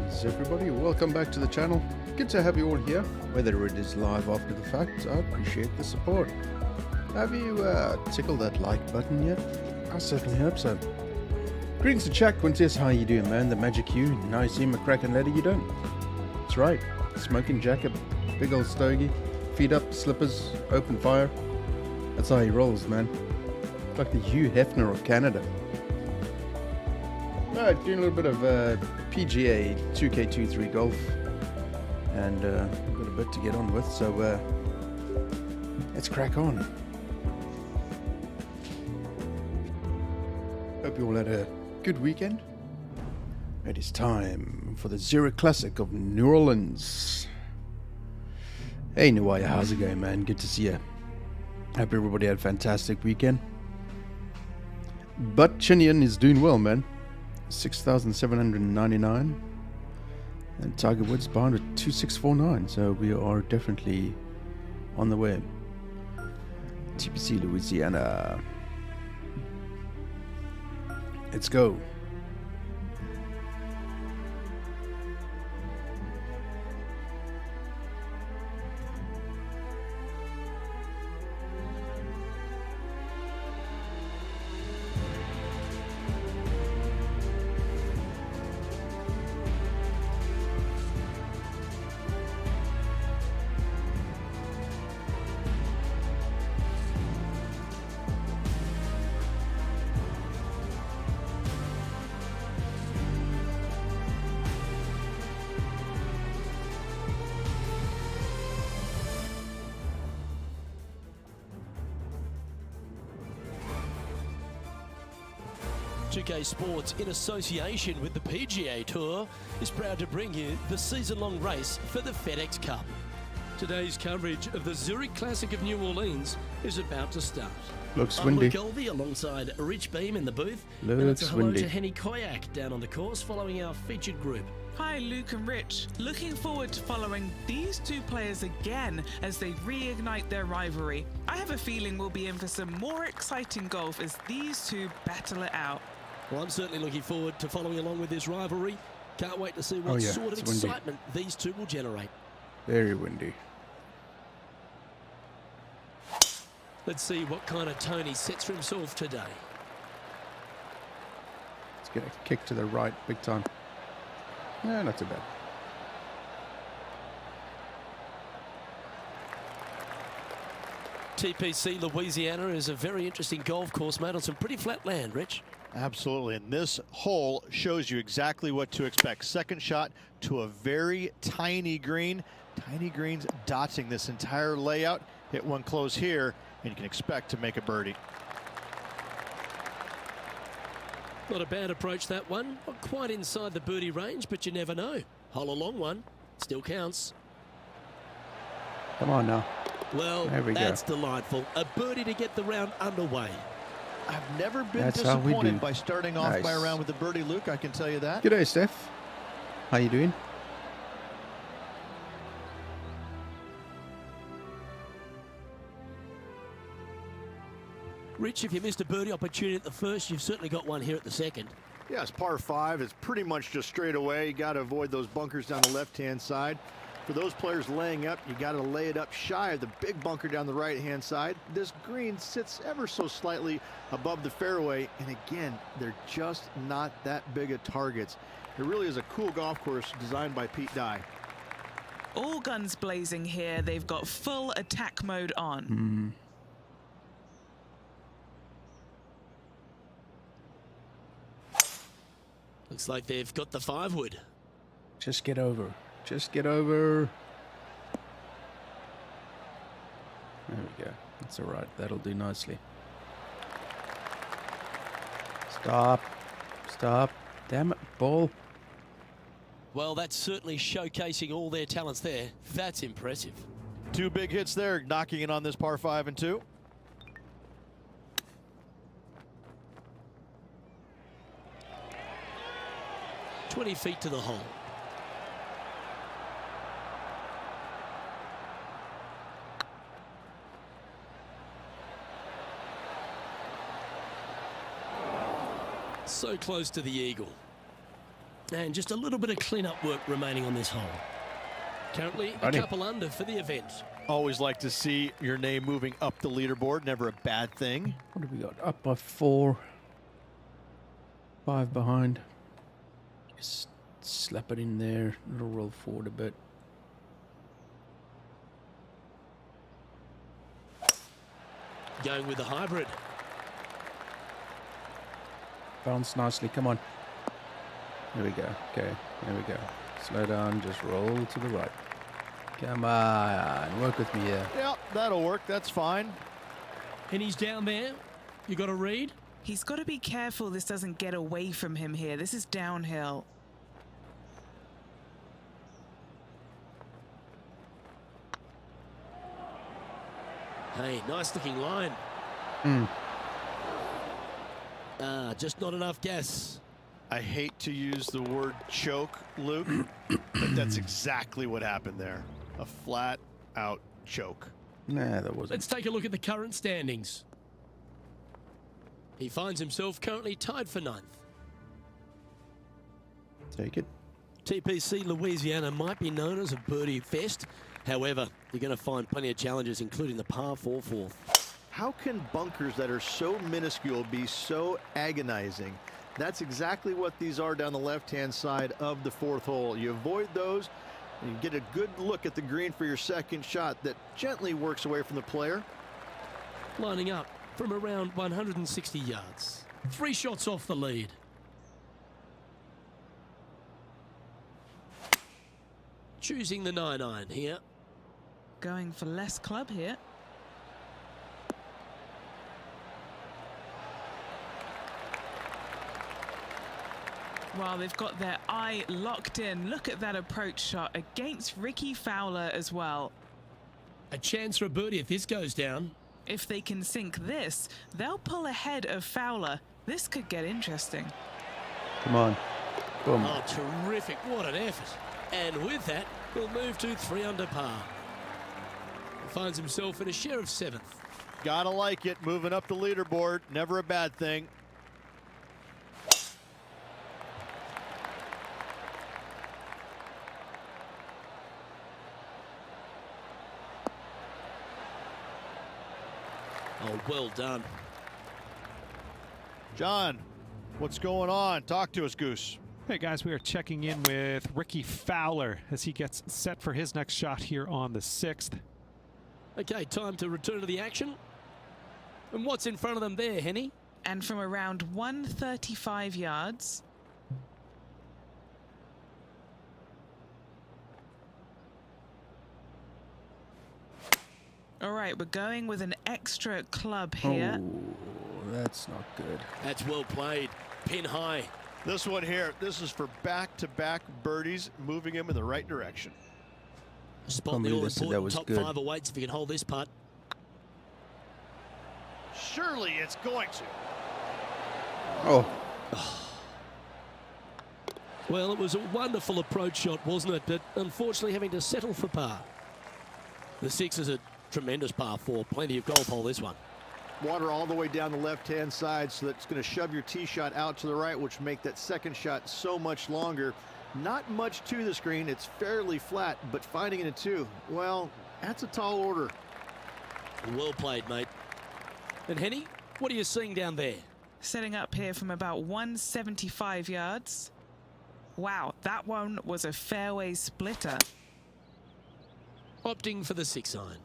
Greetings everybody, welcome back to the channel. Good to have you all here, whether it is live after the fact. I appreciate the support. Have you tickled that like button yet? I certainly hope so. Greetings to Chuck, Quintus, how you doing man? The Magic you, now you see him a cracking letter you don't. That's right, smoking jacket, big old stogie, feet up, slippers, open fire. That's how he rolls, man. Like the Hugh Hefner of Canada. Alright, doing a little bit of PGA 2K23 golf, and we've got a bit to get on with, so let's crack on. Hope you all had a good weekend. It is time for the Zurich Classic of New Orleans. Hey Nuaya, how's it going man? Good to see you. Hope everybody had a fantastic weekend. But Chione is doing well, man. 6,799, and Tiger Woods behind at 2,649, so we are definitely on the way. TPC Louisiana, let's go. UK Sports, in association with the PGA Tour, is proud to bring you the season-long race for the FedEx Cup. Today's coverage of the Zurich Classic of New Orleans is about to start. Looks I'm windy. Luke Olvey alongside Rich Beam in the booth. Looks and it's a hello windy. to Henny Koyak down on the course following our featured group. Hi, Luke and Rich. Looking forward to following these two players again as they reignite their rivalry. I have a feeling we'll be in for some more exciting golf as these two battle it out. Well, I'm certainly looking forward to following along with this rivalry. Can't wait to see what sort of it's windy. excitement these two will generate. Very windy. Let's see what kind of tone he sets for himself today. Let's get a kick to the right, big time. No, not too bad. TPC Louisiana is a very interesting golf course, mate, on some pretty flat land, Rich. Absolutely, and this hole shows you exactly what to expect. Second shot to a very tiny green. Tiny greens dotting this entire layout. Hit one close here, and you can expect to make a birdie. Not a bad approach, that one. Not quite inside the birdie range, but you never know. Hole a long one. Still counts. Come on now. Well, There we that's go. delightful. A birdie to get the round underway. I've never been That's how we do. disappointed by starting off by a Nice. round with a birdie, Luke. I can tell you that. G'day Steph. How you doing? Rich, if you missed a birdie opportunity at the first, you've certainly got one here at the second. Yeah, it's par 5. It's pretty much just straight away. You got to avoid those bunkers down the left-hand side. For those players laying up, you got to lay it up shy of the big bunker down the right-hand side. This green sits ever so slightly above the fairway, and again, they're just not that big of targets. It really is a cool golf course designed by Pete Dye. All guns blazing here. They've got full attack mode on. Looks like they've got the 5-wood. Just get over. Just get over. There we go. That's alright. That'll do nicely. Stop. Stop. Damn it, ball. Well, that's certainly showcasing all their talents there. That's impressive. 2 big hits there, knocking it on this par 5 and 2. "20 feet to the hole. So close to the eagle. And just a little bit of clean-up work remaining on this hole. Currently a couple under for the event. Always like to see your name moving up the leaderboard. Never a bad thing. What have we got? Up by 4. 5 behind. Just slap it in there. It'll roll forward a bit. Going with the hybrid. Bounce nicely. Come on. There we go. Okay. There we go. Slow down. Just roll to the right. Come on. Work with me here. Yeah, that'll work. That's fine. And he's down there. You got to read. He's got to be careful this doesn't get away from him here. This is downhill. Hey, nice looking line. Just not enough gas. I hate to use the word choke, Luke, but that's exactly what happened there. A flat out choke. Nah, that wasn't. Let's take a look at the current standings. He finds himself currently tied for 9th. Take it. TPC Louisiana might be known as a birdie fest. However, you're going to find plenty of challenges, including the par 4 fourth. How can bunkers that are so minuscule be so agonizing? That's exactly what these are down the left-hand side of the 4th hole. You avoid those, and you get a good look at the green for your second shot that gently works away from the player. Lining up from around 160 yards. 3 shots off the lead. Choosing the 9-iron here. Going for less club here. Well, they've got their eye locked in. Look at that approach shot against Ricky Fowler as well. A chance for a birdie if this goes down. If they can sink this, they'll pull ahead of Fowler. This could get interesting. Come on. Boom. Oh, terrific. What an effort. And with that, he'll move to 3 under par. He finds himself in a share of 7th. Gotta like it. Moving up the leaderboard. Never a bad thing. Oh, well done. John, what's going on? Talk to us, Goose. Hey guys, we are checking in with Ricky Fowler as he gets set for his next shot here on the 6th. Okay, time to return to the action. And what's in front of them there, Henny? And from around 135 yards. All right, we're going with an extra club here. Oh, that's not good. That's well played. Pin high. This one here, this is for back-to-back birdies, moving him in the right direction. Spot the all-important top 5 awaits if you can hold this putt. Surely it's going to. Oh. Well, it was a wonderful approach shot, wasn't it? But unfortunately having to settle for par. The 6 is a tremendous par 4. Plenty of golf hole, this one. Water all the way down the left-hand side, so that's going to shove your tee shot out to the right, which make that second shot so much longer. Not much to the screen. It's fairly flat, but finding it in 2, well, that's a tall order. Well played, mate. And Henny, what are you seeing down there? Setting up here from about 175 yards. Wow, that one was a fairway splitter. Opting for the 6-iron.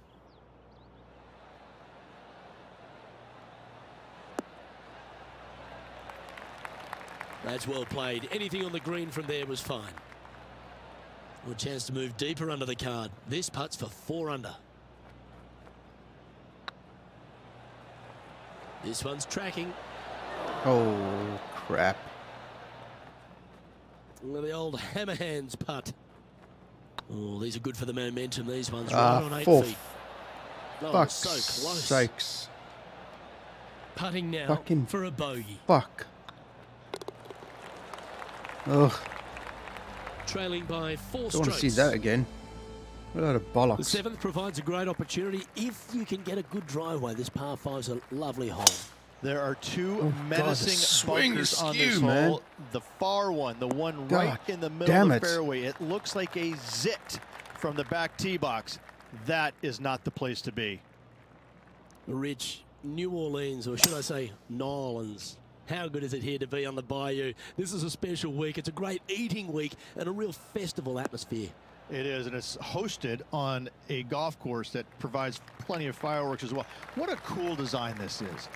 That's well played. Anything on the green from there was fine. A chance to move deeper under the card. This putt's for 4 under. This one's tracking. Oh, crap. The old hammer hands putt. Oh, these are good for the momentum, these ones. Right on 8 feet. Oh, Fuck's so close. sakes. Putting now Fucking for a bogey. Fuck. Ugh. Trailing by 4 Don't strokes. want to see that again. What a load of bollocks. The 7th provides a great opportunity if you can get a good driveway. This par 5's a lovely hole. There are two Oh, God, the menacing swing bunkers is on this skew, man. hole. The far one, the one God right in the middle damn of the it. fairway, it looks like a zit from the back tee box. That is not the place to be. Rich, New Orleans, or should I say Nolans. How good is it here to be on the Bayou? This is a special week. It's a great eating week and a real festival atmosphere. It is, and it's hosted on a golf course that provides plenty of fireworks as well. What a cool design this is.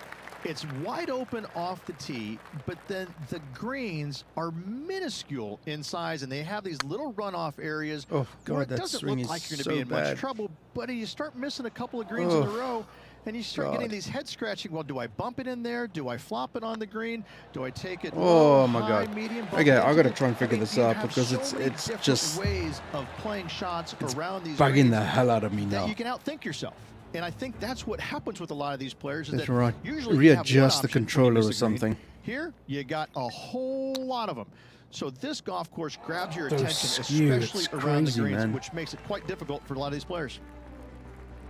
It's wide open off the tee, but then the greens are minuscule in size, and they have these little runoff areas Oh, where God, it that doesn't swing look is like you're going to so be in much bad. trouble, but you start missing a couple of greens in a Oh, row, and you start getting God. these head scratching. Well, do I bump it in there? Do I flop it on the green? Do I take it Oh, low, my high, God. medium? bump Okay, it I into gotta it? try and I figure mean, this you out have because so it's many different just ways of playing shots around these bugging greens the hell out of me that now. you can outthink yourself. And I think that's what happens with a lot of these players is That's that right. usually you have one Readjust the option when you controller miss or a green. something. Here, you got a whole lot of them. So this golf course grabs your So attention, skewed, especially it's around crazy, the greens, man. which makes it quite difficult for a lot of these players.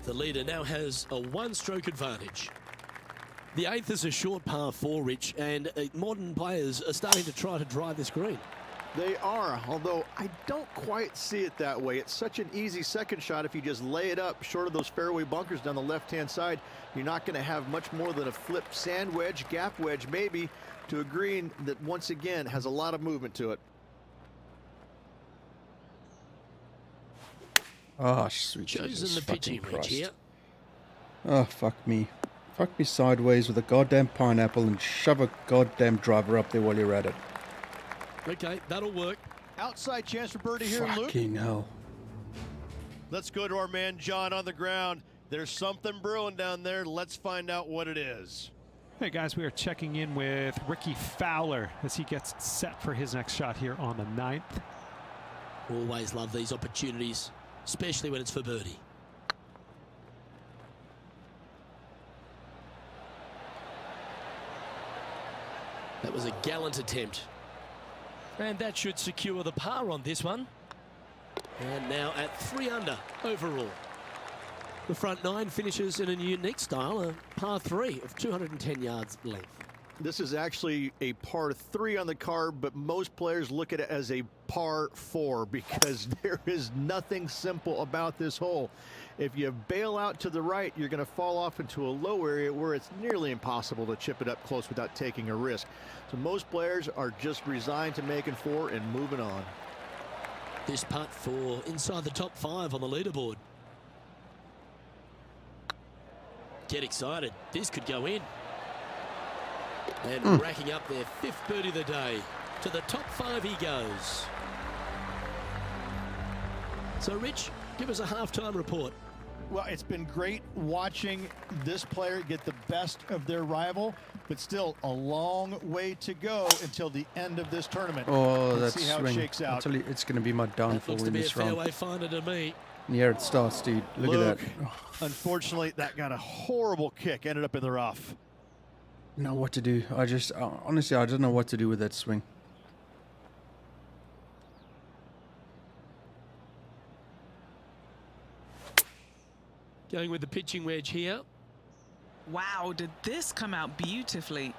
The leader now has a one-stroke advantage. The eighth is a short par 4, Rich, and modern players are starting to try to drive this green. They are, although I don't quite see it that way. It's such an easy second shot if you just lay it up short of those fairway bunkers down the left-hand side. You're not going to have much more than a flip sand wedge, gap wedge maybe, to a green that once again has a lot of movement to it. Oh, sweet Chosen Jesus the fucking pitching, Rich, Christ. here. Oh, fuck me. Fuck me sideways with a goddamn pineapple and shove a goddamn driver up there while you're at it. Okay, that'll work. Outside chance for birdie here, Luke. Fucking hell. Let's go to our man John on the ground. There's something brewing down there. Let's find out what it is. Hey guys, we are checking in with Ricky Fowler as he gets set for his next shot here on the 9th. Always love these opportunities, especially when it's for birdie. That was a gallant attempt. And that should secure the par on this one. And now at 3 under overall. The front 9 finishes in a unique style, a par 3 of 210 yards length. This is actually a par 3 on the card, but most players look at it as a par 4 because there is nothing simple about this hole. If you bail out to the right, you're going to fall off into a low area where it's nearly impossible to chip it up close without taking a risk. So most players are just resigned to making 4 and moving on. This putt for inside the top 5 on the leaderboard. Get excited. This could go in. And racking up their 5th birdie of the day. To the top 5 he goes. So, Rich, give us a halftime report. Well, it's been great watching this player get the best of their rival, but still a long way to go until the end of this tournament. Oh, Let's that see how it swing. shakes I'll out. tell you, it's going to be my That downfall looks to in be a this round. fairway finder to me. Yeah, it starts, dude. Look at Luke, that. Oh, unfortunately, that got a horrible kick, ended up in the rough. know what to do. I just, honestly, I don't know what to do with that swing. Going with the pitching wedge here. Wow, did this come out beautifully?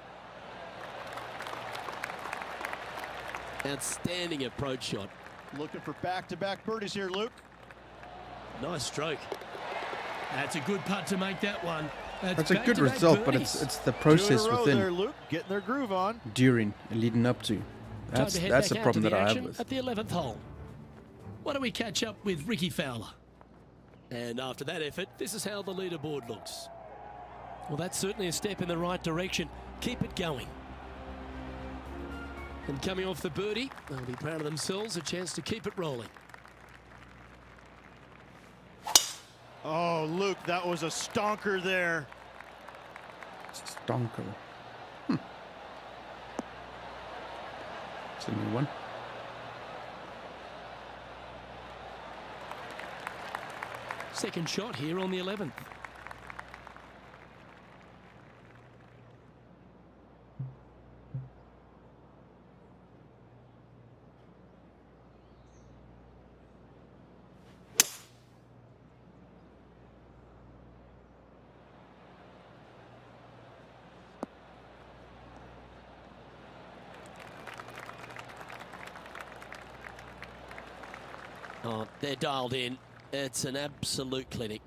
Outstanding approach shot. Looking for back-to-back birdies here, Luke. Nice stroke. That's a good putt to make that one. That's a good back-to-back result, but birdies. it's the 2 in process a row within, there, Luke, getting their groove on. during, and leading up to. Time That's to head the back out problem to that the I have action with. at the 11th hole. Why don't we catch up with Ricky Fowler? And after that effort, this is how the leaderboard looks. Well, that's certainly a step in the right direction. Keep it going. And coming off the birdie, they'll be proud of themselves, a chance to keep it rolling. Oh, Luke, that was a stonker there. Stonker. It's a new one. Second shot here on the 11th. Oh, they're dialed in. It's an absolute clinic.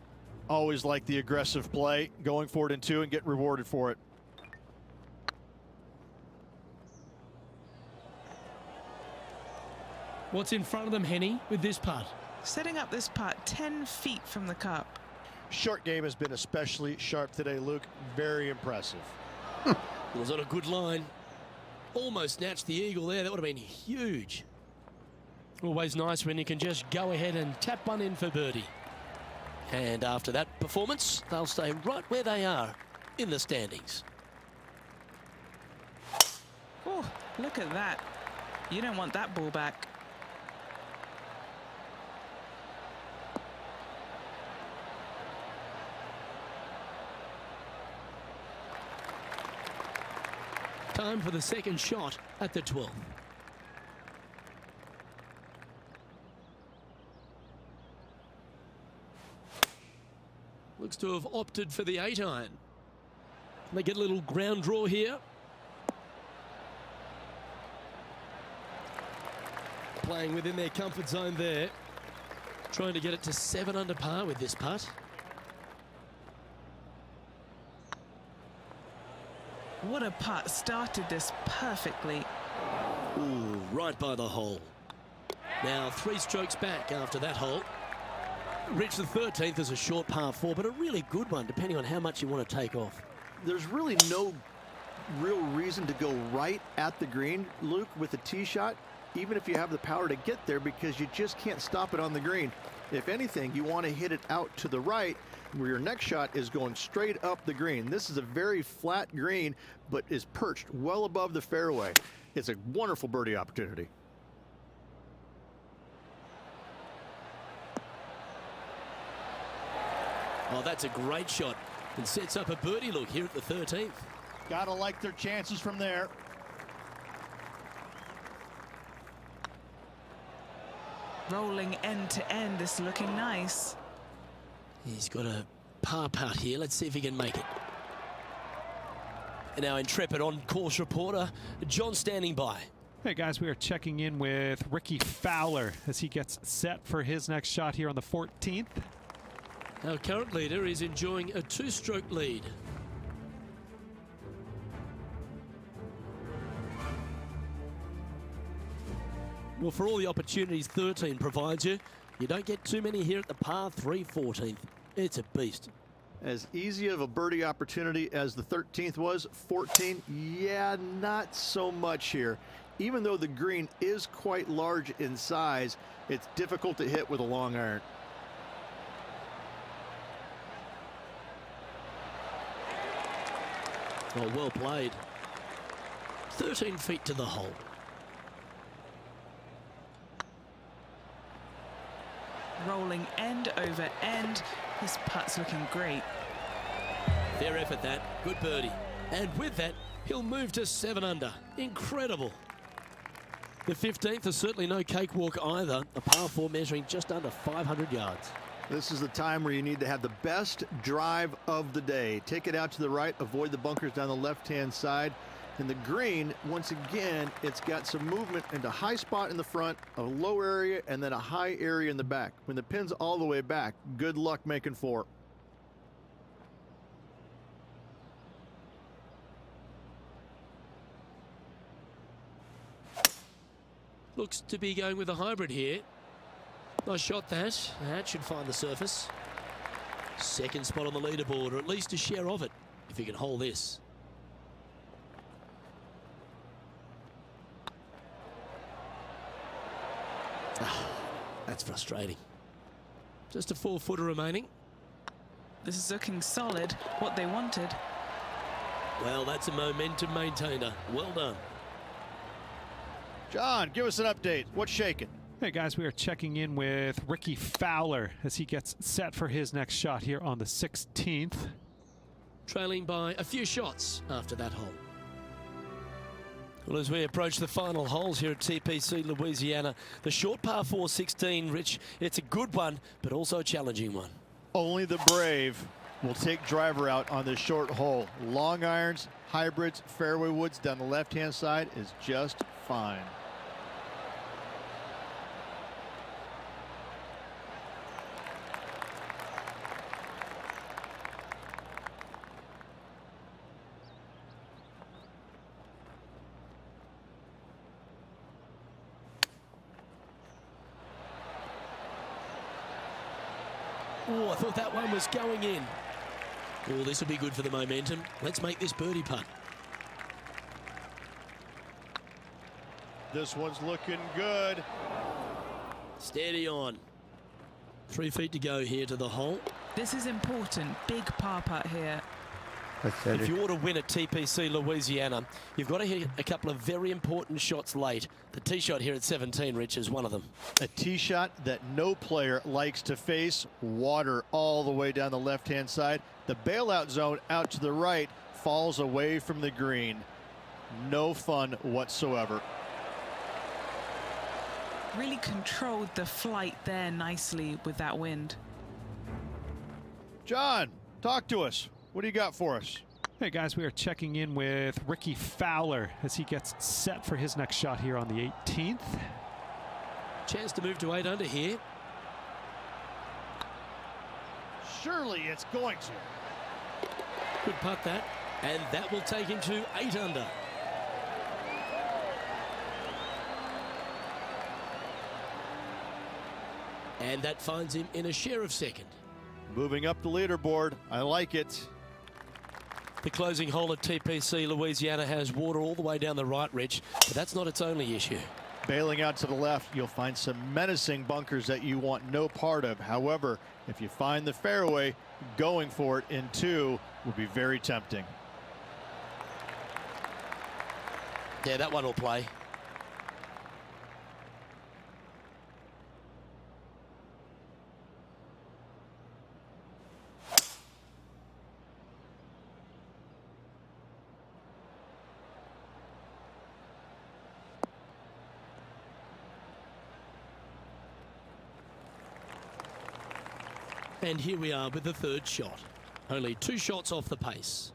Always like the aggressive play, going for it in 2 and get rewarded for it. What's in front of them, Henny, with this putt? Setting up this putt 10 feet from the cup. Short game has been especially sharp today, Luke. Very impressive. It was on a good line. Almost snatched the eagle there. That would have been huge. Always nice when you can just go ahead and tap one in for birdie. And after that performance, they'll stay right where they are in the standings. Oh, look at that. You don't want that ball back. Time for the second shot at the 12th. Looks to have opted for the 8-iron. They get a little ground draw here. Playing within their comfort zone there. Trying to get it to 7 under par with this putt. What a putt. Started this perfectly. Ooh, right by the hole. Now 3 strokes back after that hole. Reached the 13th as a short par 4, but a really good one, depending on how much you want to take off. There's really no real reason to go right at the green, Luke, with a tee shot, even if you have the power to get there, because you just can't stop it on the green. If anything, you want to hit it out to the right, where your next shot is going straight up the green. This is a very flat green, but is perched well above the fairway. It's a wonderful birdie opportunity. Oh, that's a great shot and sets up a birdie look here at the 13th. Gotta like their chances from there. Rolling end to end. This is looking nice. He's got a par putt here. Let's see if he can make it. And our intrepid on-course reporter, John, standing by. Hey guys, we are checking in with Rickie Fowler as he gets set for his next shot here on the 14th. Our current leader is enjoying a 2-stroke lead. Well, for all the opportunities 13 provides you, you don't get too many here at the par 3 14th. It's a beast. As easy of a birdie opportunity as the 13th was, 14, yeah, not so much here. Even though the green is quite large in size, it's difficult to hit with a long iron. Oh, well played. 13 feet to the hole. Rolling end over end. This putt's looking great. Fair effort that. Good birdie. And with that, he'll move to 7 under. Incredible. The 15th is certainly no cakewalk either. A par 4 measuring just under 500 yards. This is the time where you need to have the best drive of the day. Take it out to the right, avoid the bunkers down the left-hand side. And the green, once again, it's got some movement into high spot in the front, a low area, and then a high area in the back. When the pin's all the way back, good luck making 4. Looks to be going with a hybrid here. Nice shot that. That should find the surface. Second spot on the leaderboard, or at least a share of it, if he can hold this. That's frustrating. Just a 4-footer remaining. This is looking solid. What they wanted. Well, that's a momentum maintainer. Well done. John, give us an update. What's shaking? Hey guys, we are checking in with Rickie Fowler as he gets set for his next shot here on the 16th. Trailing by a few shots after that hole. Well, as we approach the final holes here at TPC Louisiana, the short par 4 16, Rich, it's a good one, but also a challenging one. Only the brave will take driver out on this short hole. Long irons, hybrids, fairway woods down the left-hand side is just fine. Oh, I thought that one was going in. Oh, this will be good for the momentum. Let's make this birdie putt. This one's looking good. Steady on. 3 feet to go here to the hole. This is important. Big par putt here. If you want to win at TPC Louisiana, you've got to hit a couple of very important shots late. The tee shot here at 17, Rich, is one of them. A tee shot that no player likes to face. Water all the way down the left-hand side. The bailout zone out to the right falls away from the green. No fun whatsoever. Really controlled the flight there nicely with that wind. John, talk to us. What do you got for us? Hey guys, we are checking in with Rickie Fowler as he gets set for his next shot here on the 18th. Chance to move to 8 under here. Surely it's going to. Good putt that. And that will take him to 8 under. And that finds him in a share of second. Moving up the leaderboard. I like it. The closing hole at TPC Louisiana has water all the way down the right, Rich, but that's not its only issue. Bailing out to the left, you'll find some menacing bunkers that you want no part of. However, if you find the fairway, going for it in 2 would be very tempting. Yeah, that one will play. And here we are with the 3rd shot. Only 2 shots off the pace.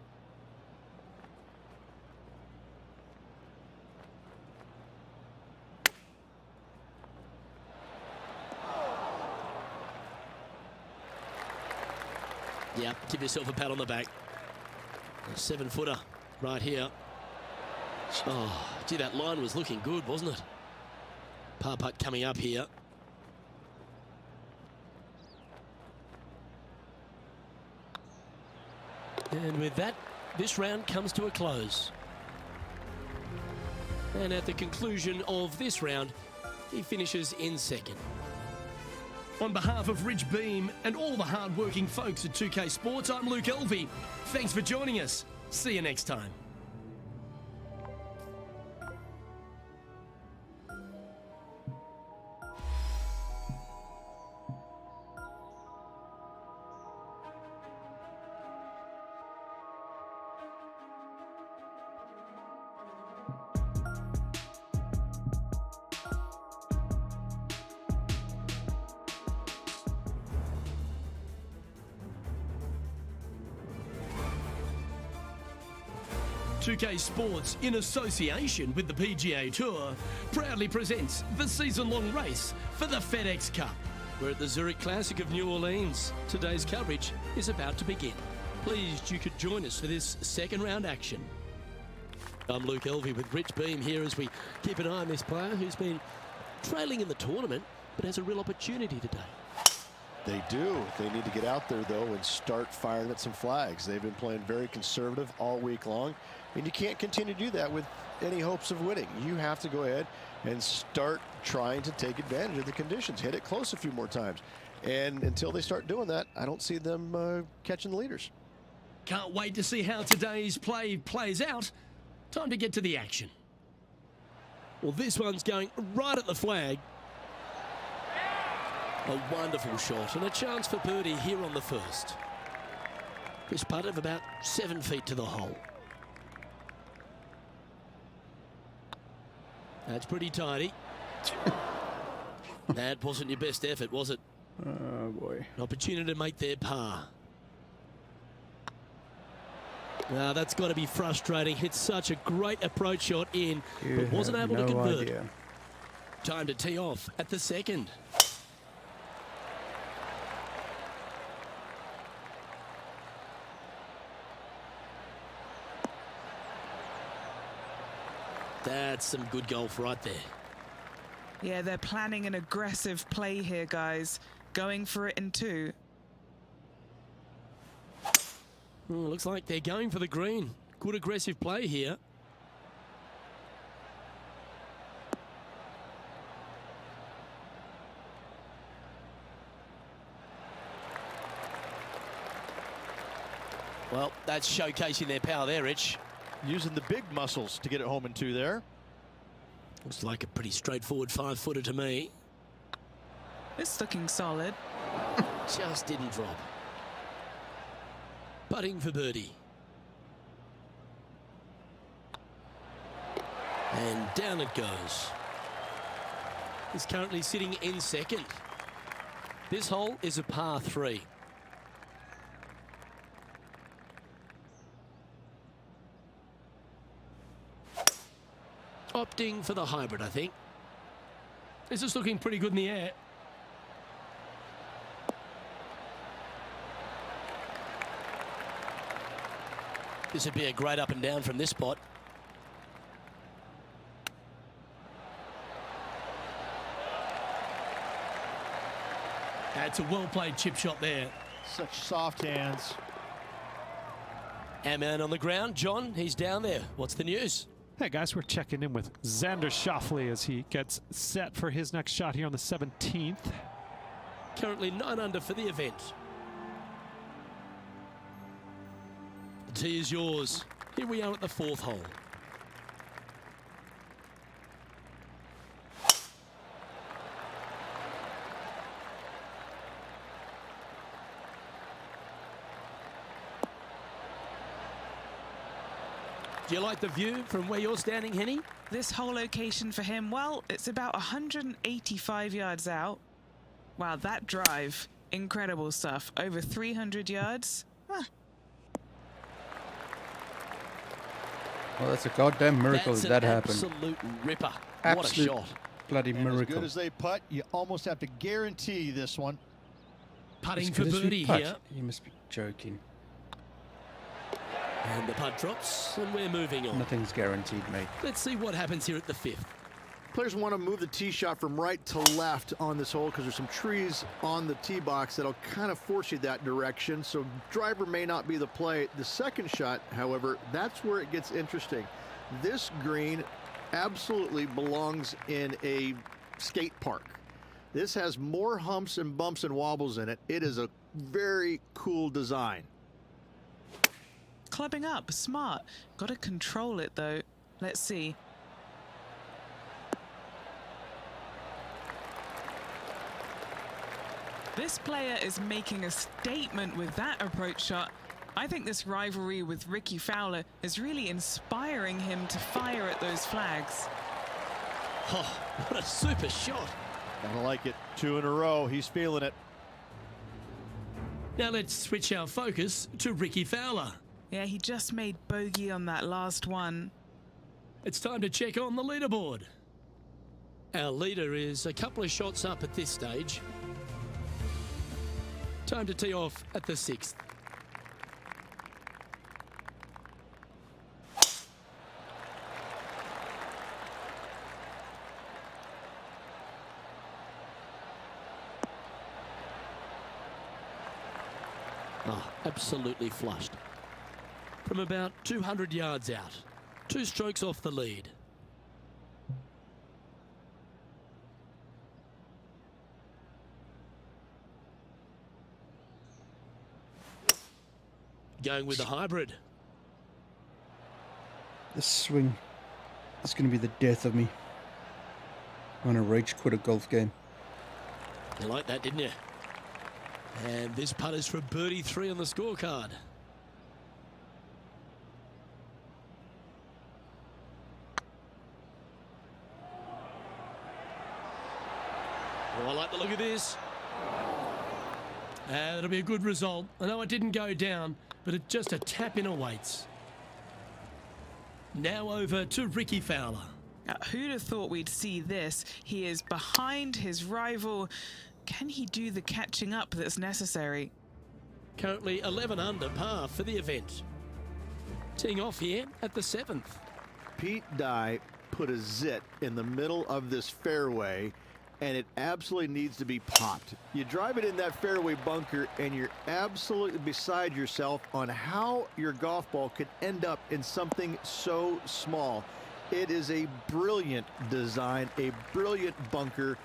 Yeah, give yourself a pat on the back. A 7-footer right here. Oh, gee, that line was looking good, wasn't it? Par putt coming up here. And with that, this round comes to a close. And at the conclusion of this round, he finishes in 2nd. On behalf of Rich Beam and all the hard-working folks at 2K Sports, I'm Luke Elvey. Thanks for joining us. See you next time. .2K Sports, in association with the PGA Tour, proudly presents the season-long race for the FedEx Cup. We're at the Zurich Classic of New Orleans. Today's coverage is about to begin. Pleased you could join us for this 2nd round action. I'm Luke Elvey with Rich Beam here as we keep an eye on this player who's been trailing in the tournament but has a real opportunity today. They do. They need to get out there, though, and start firing at some flags. They've been playing very conservative all week long, and you can't continue to do that with any hopes of winning. You have to go ahead and start trying to take advantage of the conditions. Hit it close a few more times. And until they start doing that, I don't see them catching the leaders. Can't wait to see how today's play plays out. Time to get to the action. Well, this one's going right at the flag. A wonderful shot and a chance for birdie here on the 1st. This putt of about 7 feet to the hole. That's pretty tidy. That wasn't your best effort, was it? Oh boy. An opportunity to make their par. Now that's got to be frustrating. Hit such a great approach shot in, but wasn't able to convert. Idea. Time to tee off at the 2nd. That's some good golf right there. Yeah, they're planning an aggressive play here, guys. Going for it in 2. Looks like they're going for the green. Good aggressive play here. Well, that's showcasing their power there, Rich. Using the big muscles to get it home in two there. Looks like a pretty straightforward 5-footer to me. It's looking solid. Just didn't drop. Putting for birdie. And down it goes. He's currently sitting in second. This hole is a par 3. Opting for the hybrid, I think. This is looking pretty good in the air. This would be a great up and down from this spot. That's a well-played chip shot there. Such soft hands. Our man on the ground, John, he's down there. What's the news? Hey guys, we're checking in with Xander Schauffele as he gets set for his next shot here on the 17th. Currently 9 under for the event. The tee is yours. Here we are at the 4th hole. Do you like the view from where you're standing, Henny? This whole location for him, well, it's about 185 yards out. Wow, that drive, incredible stuff. Over 300 yards. Huh. Well, that's a goddamn miracle That's that an happened. absolute ripper. Absolute What a shot. bloody And as miracle. good as they putt, you almost have to guarantee this one. Putting As for good as we birdie putt. here. You must be joking. And the putt drops, and we're moving on. Nothing's guaranteed, mate. Let's see what happens here at the 5th. Players want to move the tee shot from right to left on this hole because there's some trees on the tee box that'll kind of force you that direction. So driver may not be the play. The second shot, however, that's where it gets interesting. This green absolutely belongs in a skate park. This has more humps and bumps and wobbles in it. It is a very cool design. Clubbing up, smart. Got to control it though. Let's see. This player is making a statement with that approach shot. I think this rivalry with Ricky Fowler is really inspiring him to fire at those flags. Oh, what a super shot. I like it. 2 in a row. He's feeling it. Now let's switch our focus to Ricky Fowler. Yeah, he just made bogey on that last one. It's time to check on the leaderboard. Our leader is a couple of shots up at this stage. Time to tee off at the 6th. Oh, absolutely flushed. From about 200 yards out. 2 strokes off the lead. Going with the hybrid. This swing is going to be the death of me. I'm going to rage quit a golf game. You like that, didn't you? And this putt is for birdie 3 on the scorecard. Oh, I like the look of this. That'll be a good result. I know it didn't go down, but it's just a tap in awaits. Now over to Ricky Fowler. Who'd have thought we'd see this? He is behind his rival. Can he do the catching up that's necessary? Currently 11 under par for the event. Teeing off here at the 7th. Pete Dye put a zit in the middle of this fairway and it absolutely needs to be popped. You drive it in that fairway bunker, and you're absolutely beside yourself on how your golf ball could end up in something so small. It is a brilliant design, a brilliant bunker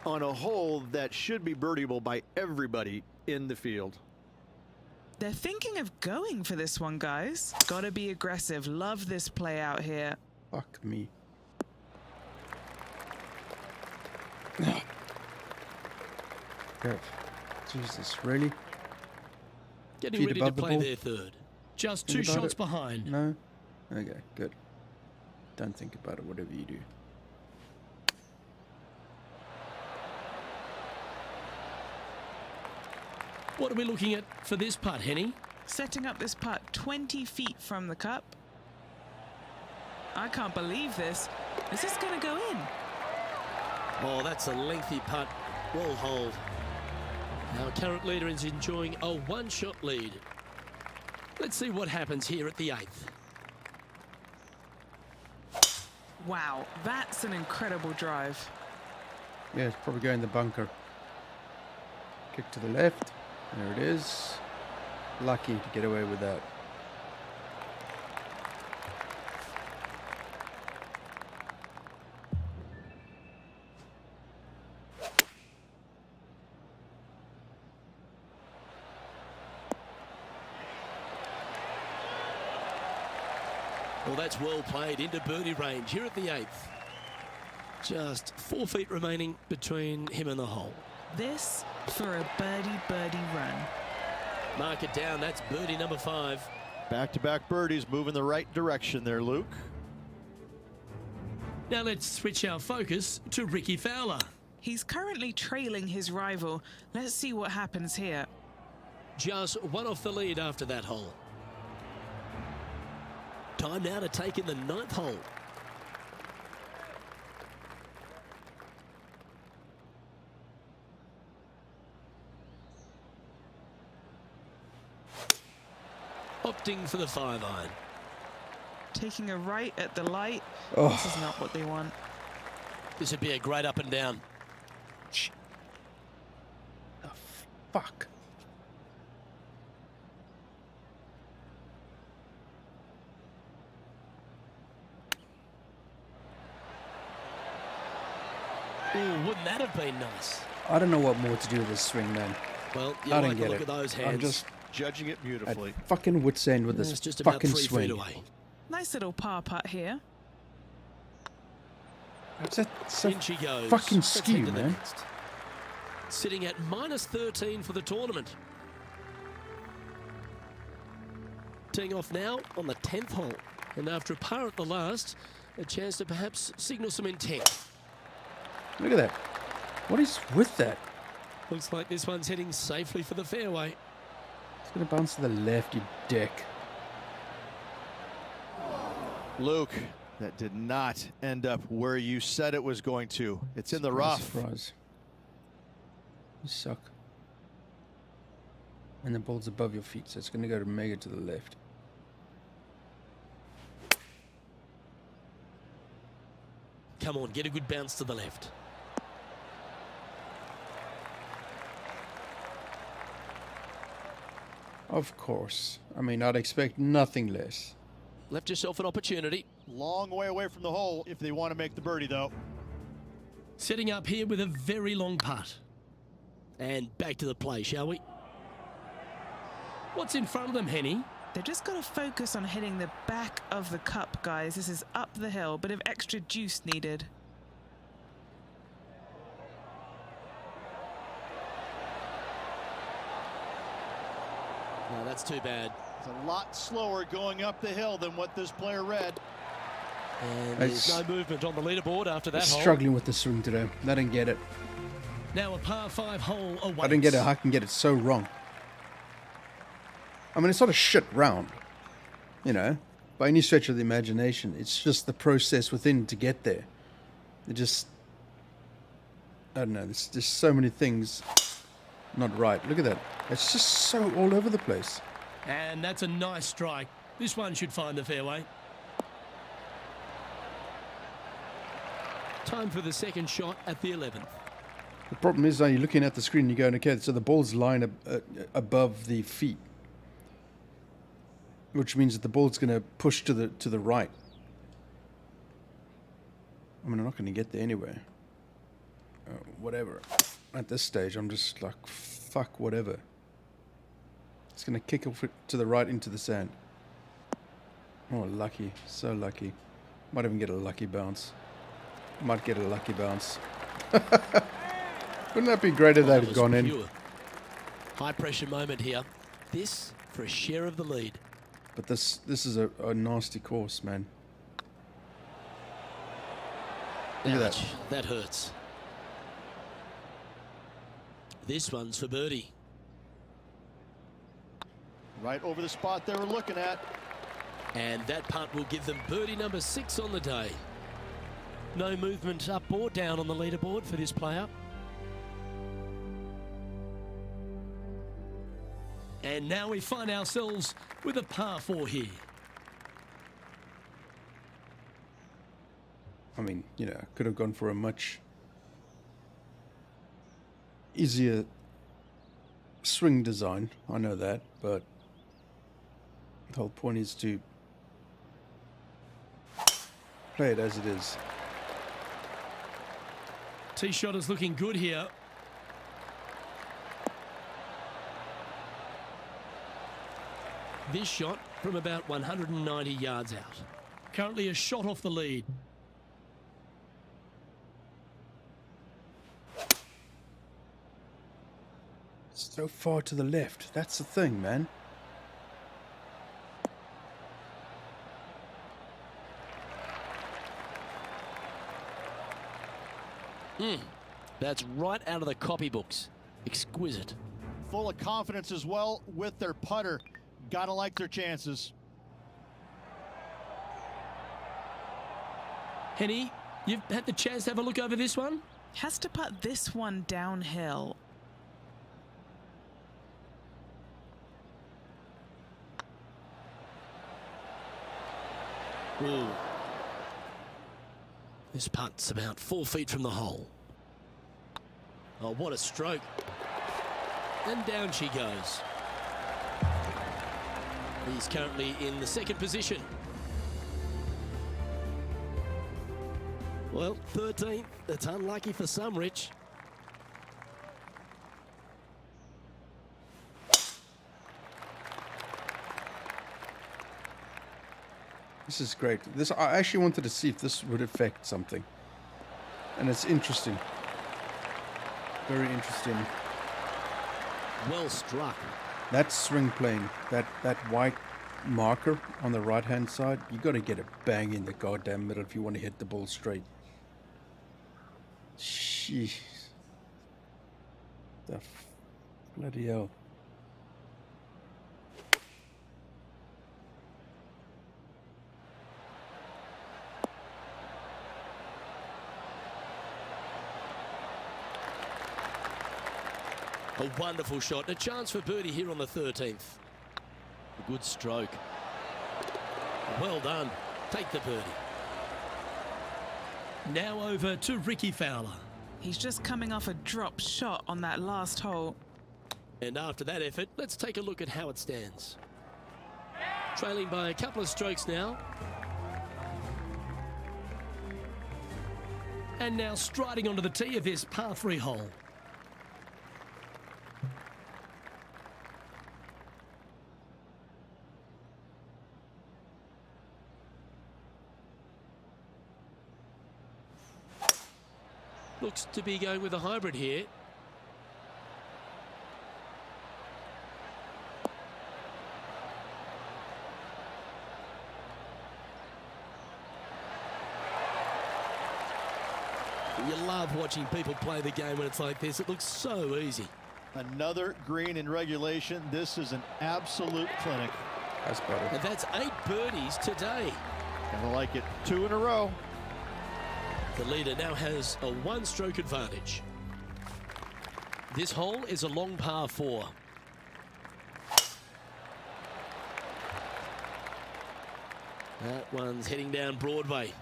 on a hole that should be birdieable by everybody in the field. They're thinking of going for this one, guys. Gotta be aggressive. Love this play out here. Fuck me. God. Jesus, really? Getting Feet ready to above the play ball? their third. Just Think two about shots it? behind. No? Okay, good. Don't think about it, whatever you do. What are we looking at for this putt, Henny? Setting up this putt 20 feet from the cup. I can't believe this. Is this gonna go in? Oh, that's a lengthy putt. Well hold. Our current leader is enjoying a one-shot lead. Let's see what happens here at the 8th. Wow, that's an incredible drive. Yeah, it's probably going in the bunker. Kick to the left. There it is. Lucky to get away with that. Well, that's well played into birdie range here at the 8th. Just 4 feet remaining between him and the hole. This for a birdie run. Mark it down. That's birdie number 5. Back-to-back birdies, moving the right direction there, Luke. Now let's switch our focus to Ricky Fowler. He's currently trailing his rival. Let's see what happens here. Just one off the lead after that hole. Time now to take in the 9th hole. Opting for the 5-iron. Taking a right at the light. Oh. This is not what they want. This would be a great up and down. Oh, fuck. Ooh, wouldn't that have been nice? I don't know what more to do with this swing, man. Well, you I like don't to get look it. at those I'm hands. just Judging it beautifully. at fucking wit's end with It's this just about fucking 3 feet swing. away. Nice little par putt here. That's so In she goes. fucking Let's head skew, to the man. next. Sitting at -13 for the tournament. Teeing off now on the 10th hole. And after a par at the last, a chance to perhaps signal some intent. Look at that. What is with that? Looks like this one's heading safely for the fairway. It's gonna bounce to the left, you dick. Luke, that did not end up where you said it was going to. It's in the rough. Surprise. You suck. And the ball's above your feet, so it's gonna go to mega to the left. Come on, get a good bounce to the left. Of course. I mean, I'd expect nothing less. Left yourself an opportunity. Long way away from the hole if they want to make the birdie, though. Setting up here with a very long putt. And back to the play, shall we? What's in front of them, Henny? They've just got to focus on hitting the back of the cup, guys. This is up the hill. Bit of extra juice needed. No, that's too bad. It's a lot slower going up the hill than what this player read. And there's no movement on the leaderboard after that hole. Struggling with the swing today. I didn't get it. Now a par 5 hole awaits. I didn't get it. I can get it so wrong. I mean, it's not a shit round, you know, by any stretch of the imagination. It's just the process within to get there. It just, I don't know. There's just so many things not right. Look at that. It's just so all over the place. And that's a nice strike. This one should find the fairway. Time for the second shot at the 11th. The problem is, you're looking at the screen, you're going, okay, so the ball's lying above the feet, which means that the ball's going to push to the right. I mean, I'm not going to get there anyway. Whatever. At this stage, I'm just like, fuck whatever. It's going to kick off to the right into the sand. Oh, lucky. So lucky. Might even get a lucky bounce. Might get a lucky bounce. Wouldn't that be great if that had gone in? High pressure moment here. This for a share of the lead. But this is a nasty course, man. Look at that. That hurts. This one's for birdie. Right over the spot they were looking at. And that putt will give them birdie number 6 on the day. No movement up or down on the leaderboard for this player. And now we find ourselves with a par 4 here. I mean, you know, could have gone for a much easier swing design. I know that, but the whole point is to play it as it is. Tee shot is looking good here. This shot from about 190 yards out. Currently a shot off the lead. So far to the left. That's the thing, man. That's right out of the copybooks. Exquisite. Full of confidence as well with their putter. Gotta like their chances. Henny, you've had the chance to have a look over this one? Has to putt this one downhill. Ooh. This putt's about 4 feet from the hole. Oh, what a stroke. And down she goes. He's currently in the second position. Well, 13th. That's unlucky for some, Rich. This is great. I actually wanted to see if this would affect something. And it's interesting. Very interesting. Well struck. That swing plane, that white marker on the right hand side, you got to get it bang in the goddamn middle if you want to hit the ball straight. Jeez. The bloody hell. A wonderful shot. A chance for birdie here on the 13th. A good stroke. Well done. Take the birdie. Now over to Ricky Fowler. He's just coming off a drop shot on that last hole. And after that effort, let's take a look at how it stands. Trailing by a couple of strokes now. And now striding onto the tee of this par 3 hole. Looks to be going with a hybrid here. You love watching people play the game when it's like this. It looks so easy. Another green in regulation. This is an absolute clinic. That's better. And that's 8 birdies today. Kinda like it. 2 in a row. The leader now has a 1-stroke advantage. This hole is a long par 4. That one's heading down Broadway.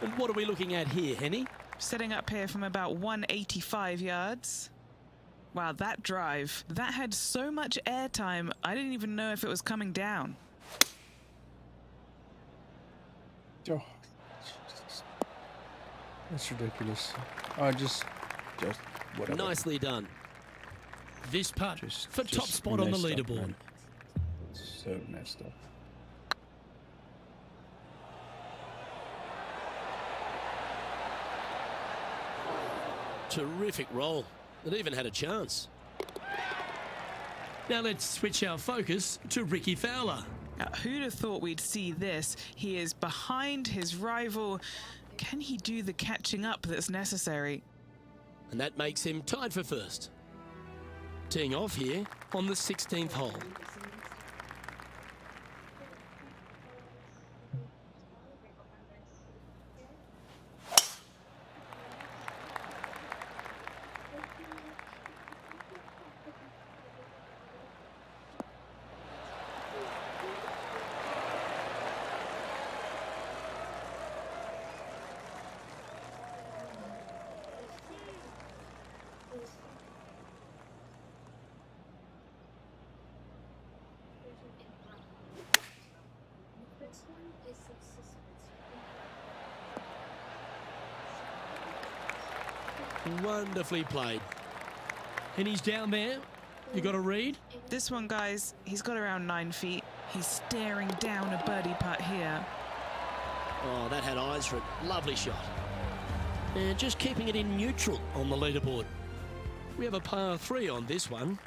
And what are we looking at here, Henny? Setting up here from about 185 yards. Wow, that drive, that had so much airtime, I didn't even know if it was coming down. Oh, Jesus. That's ridiculous. I just whatever. Nicely done. This putt for Just top spot on the messed up, leaderboard. man. So messed up. Terrific roll. It even had a chance. Now let's switch our focus to Ricky Fowler. Now, who'd have thought we'd see this? He is behind his rival. Can he do the catching up that's necessary? And that makes him tied for first. Teeing off here on the 16th hole. Wonderfully played. And he's down there. You got a read? This one, guys, he's got around 9 feet. He's staring down a birdie putt here. Oh, that had eyes for it. Lovely shot. And just keeping it in neutral on the leaderboard. We have a par 3 on this one.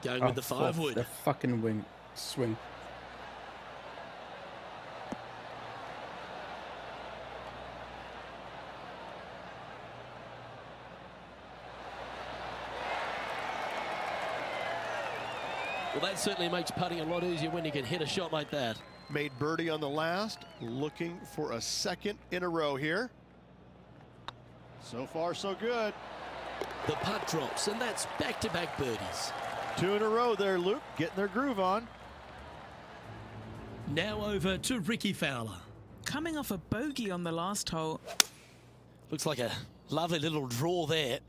Going with the 5 wood. The fucking swing. Well, that certainly makes putting a lot easier when you can hit a shot like that. Made birdie on the last, looking for a second in a row here. So far, so good. The putt drops, and that's back-to-back birdies. 2 in a row there, Luke, getting their groove on. Now over to Ricky Fowler. Coming off a bogey on the last hole. Looks like a lovely little draw there.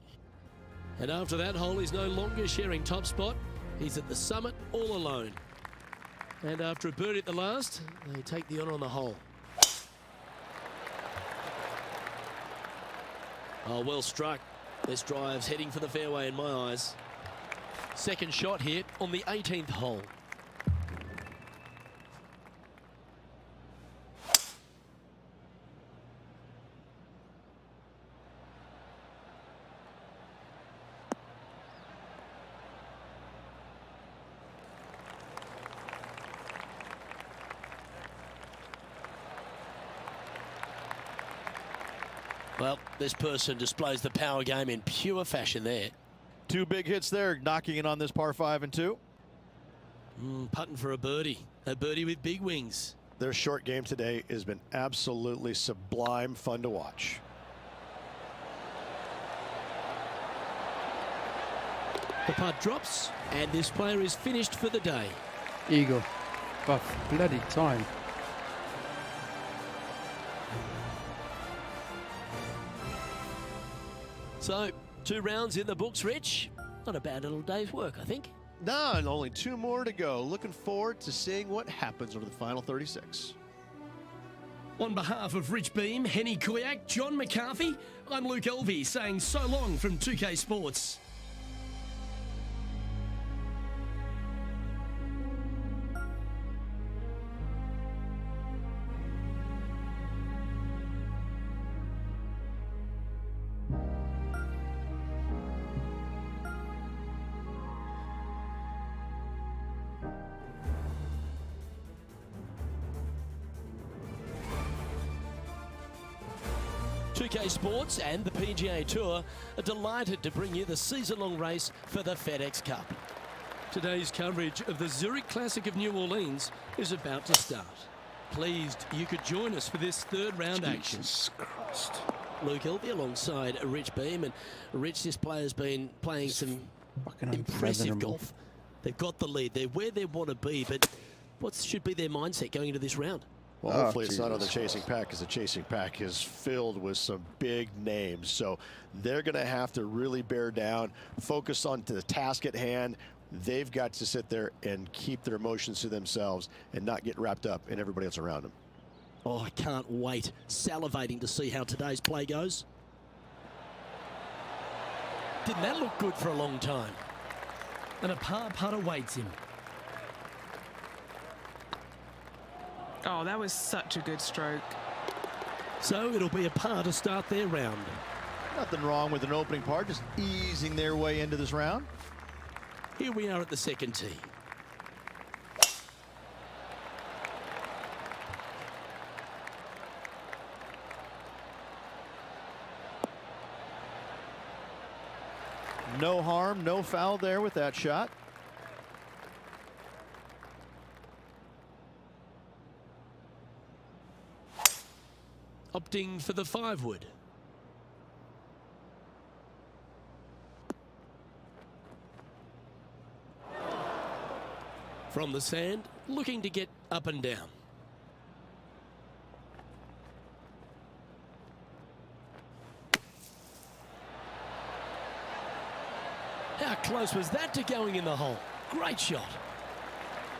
And after that hole, he's no longer sharing top spot. He's at the summit all alone. And after a birdie at the last, they take the honour on the hole. Oh, well struck. This drive's heading for the fairway in my eyes. Second shot here on the 18th hole. Well, this person displays the power game in pure fashion there. 2 big hits there, knocking it on this par 5 and 2. Putting for a birdie with big wings. Their short game today has been absolutely sublime fun to watch. The putt drops, and this player is finished for the day. Eagle. But bloody time. So, 2 rounds in the books, Rich. Not a bad little day's work, I think. No, and only 2 more to go. Looking forward to seeing what happens over the final 36. On behalf of Rich Beam, Henny Kuyak, John McCarthy, I'm Luke Elvey saying so long from 2K Sports. UK Sports and the PGA Tour are delighted to bring you the season-long race for the FedEx Cup. Today's coverage of the Zurich Classic of New Orleans is about to start. pleased you could join us for this third round action. Jesus Christ. Luke Elvey alongside Rich Beam, and Rich, this player's been playing some Fucking impressive unfathomable. golf. They've got the lead. They're where they want to be, but what should be their mindset going into this round? Well, Oh, hopefully it's not on the Jesus. chasing pack, because the chasing pack is filled with some big names. So they're going to have to really bear down, focus on the task at hand. They've got to sit there and keep their emotions to themselves and not get wrapped up in everybody else around them. Oh, I can't wait. Salivating to see how today's play goes. Didn't that look good for a long time? And a par putt awaits him. Oh, that was such a good stroke. So it'll be a par to start their round. Nothing wrong with an opening par, just easing their way into this round. Here we are at the second tee. No harm, no foul there with that shot. Opting for the 5-wood. From the sand, looking to get up and down. How close was that to going in the hole? Great shot.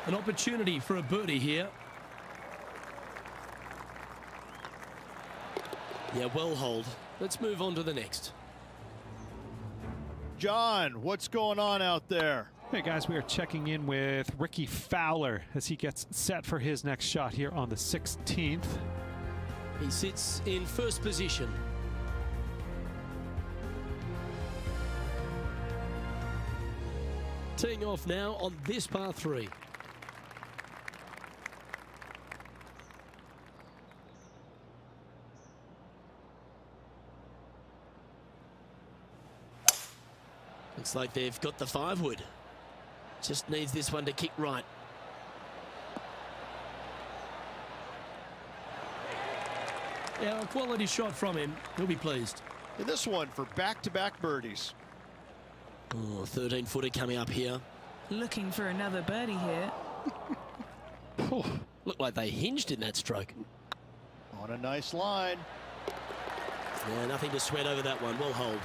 An opportunity for a birdie here. Yeah, well holed. Let's move on to the next. John, what's going on out there? Hey guys, we are checking in with Ricky Fowler as he gets set for his next shot here on the 16th. He sits in first position. Teeing off now on this par 3. Looks like they've got the 5-wood. Just needs this one to kick right. Yeah, a quality shot from him. He'll be pleased. In this one for back-to-back birdies. Oh, 13-footer coming up here. Looking for another birdie here. Looked like they hinged in that stroke. On a nice line. Yeah, nothing to sweat over that one. Well hold.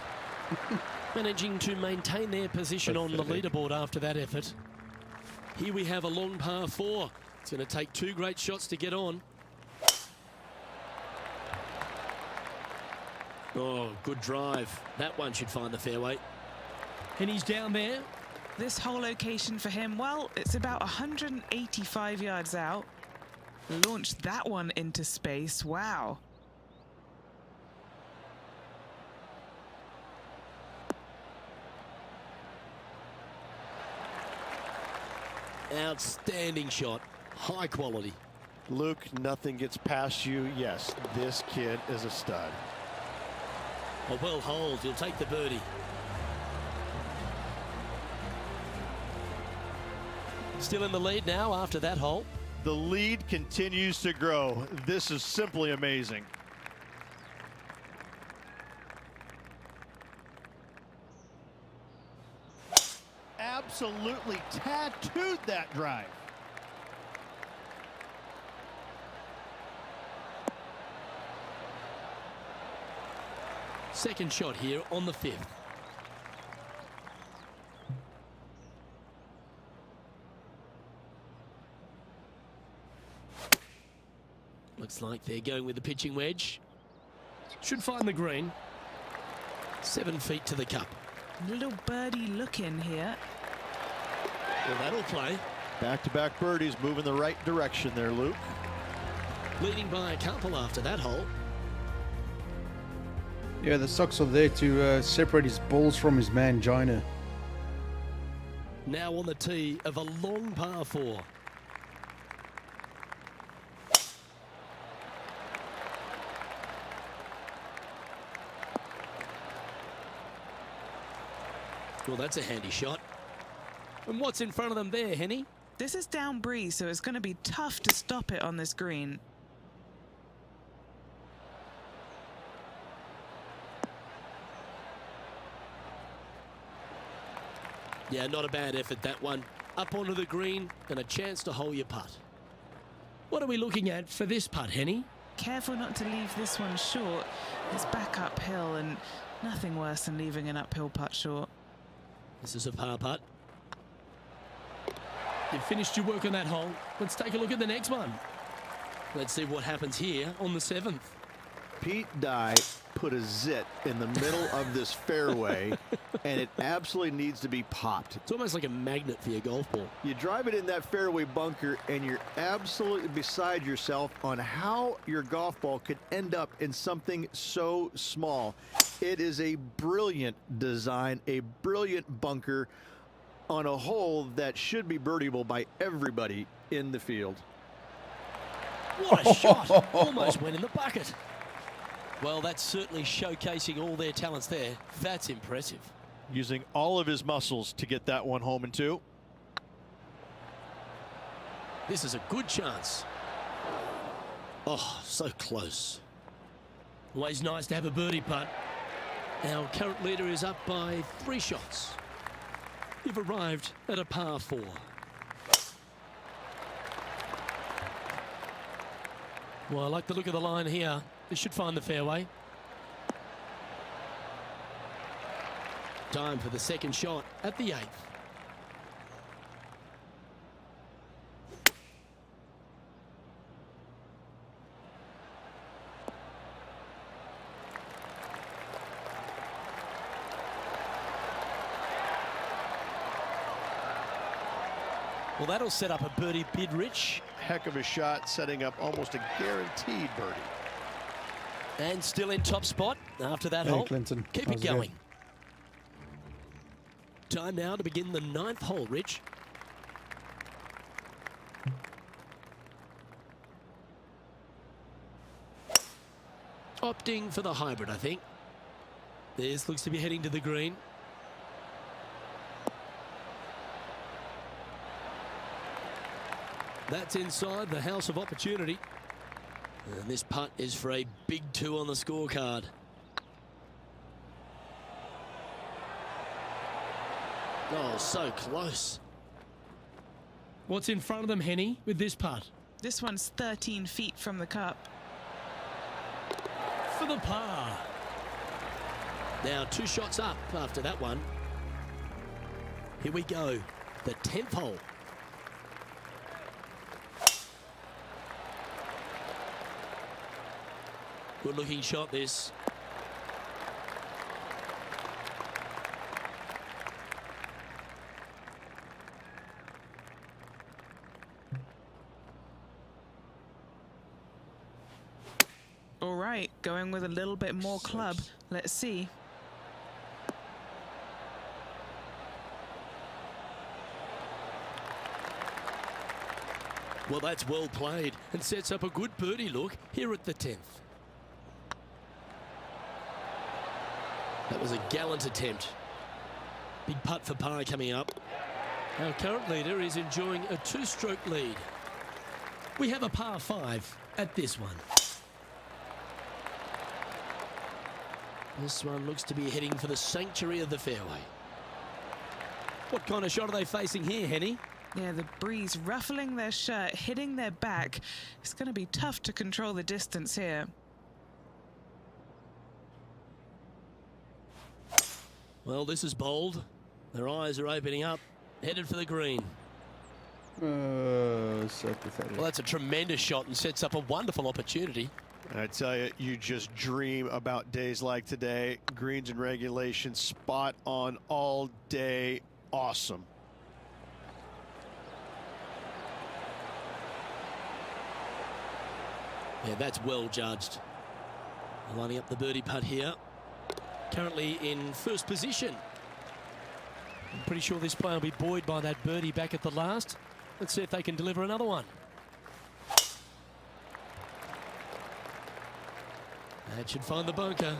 Managing to maintain their position on the leaderboard after that effort. Here we have a long par 4. It's going to take 2 great shots to get on. Oh, good drive. That one should find the fairway. And he's down there. This whole location for him, well, it's about 185 yards out. Launched that one into space. Wow. Outstanding shot. High quality. Luke, nothing gets past you. Yes, this kid is a stud. A well hold. He'll take the birdie. Still in the lead now after that hole. The lead continues to grow. This is simply amazing. Absolutely tattooed that drive. Second shot here on the 5th. Looks like they're going with the pitching wedge. Should find the green. 7 feet to the cup. Little birdie look in here. Well, that'll play. Back-to-back birdies moving the right direction there, Luke. Leading by a couple after that hole. Yeah, the socks are there to separate his balls from his mangina. Now on the tee of a long par 4. Well, that's a handy shot. And what's in front of them there, Henny? This is down breeze, so it's going to be tough to stop it on this green. Yeah, not a bad effort, that one. Up onto the green and a chance to hole your putt. What are we looking at for this putt, Henny? Careful not to leave this one short. It's back uphill, and nothing worse than leaving an uphill putt short. This is a par putt. You've finished your work on that hole. Let's take a look at the next one. Let's see what happens here on the 7th. Pete Dye put a zit in the middle of this fairway, and it absolutely needs to be popped. It's almost like a magnet for your golf ball. You drive it in that fairway bunker, and you're absolutely beside yourself on how your golf ball could end up in something so small. It is a brilliant design, a brilliant bunker on a hole that should be birdieable by everybody in the field. What a shot! Almost went in the bucket. Well, that's certainly showcasing all their talents there. That's impressive. Using all of his muscles to get that one home in two. This is a good chance. Oh, so close. Always nice to have a birdie putt. Our current leader is up by 3 shots. You've arrived at a par 4. Well, I like the look of the line here. This should find the fairway. Time for the second shot at the 8th. Well, that'll set up a birdie bid, Rich. Heck of a shot, setting up almost a guaranteed birdie. And still in top spot after that Hey, hole. Clinton. Keep How's it it going. Time now to begin the 9th hole, Rich. Opting for the hybrid, I think. This looks to be heading to the green. That's inside the house of opportunity. And this putt is for a big 2 on the scorecard. Oh, so close. What's in front of them, Henny, with this putt? This one's 13 feet from the cup. For the par. Now 2 shots up after that one. Here we go. The 10th hole. Good looking shot, this. All right, going with a little bit more club. Let's see. Well, that's well played and sets up a good birdie look here at the 10th. That was a gallant attempt. Big putt for par coming up. Our current leader is enjoying a 2-stroke lead. We have a par 5 at this one. This one looks to be heading for the sanctuary of the fairway. What kind of shot are they facing here, Henny? Yeah, the breeze ruffling their shirt, hitting their back. It's going to be tough to control the distance here. Well, this is bold. Their eyes are opening up, headed for the green. So pathetic. Well, that's a tremendous shot and sets up a wonderful opportunity. I tell you, you just dream about days like today. Greens and regulation, spot on all day. Awesome. Yeah, that's well judged. Lining up the birdie putt here. Currently in first position. I'm pretty sure this player will be buoyed by that birdie back at the last. Let's see if they can deliver another one. That should find the bunker.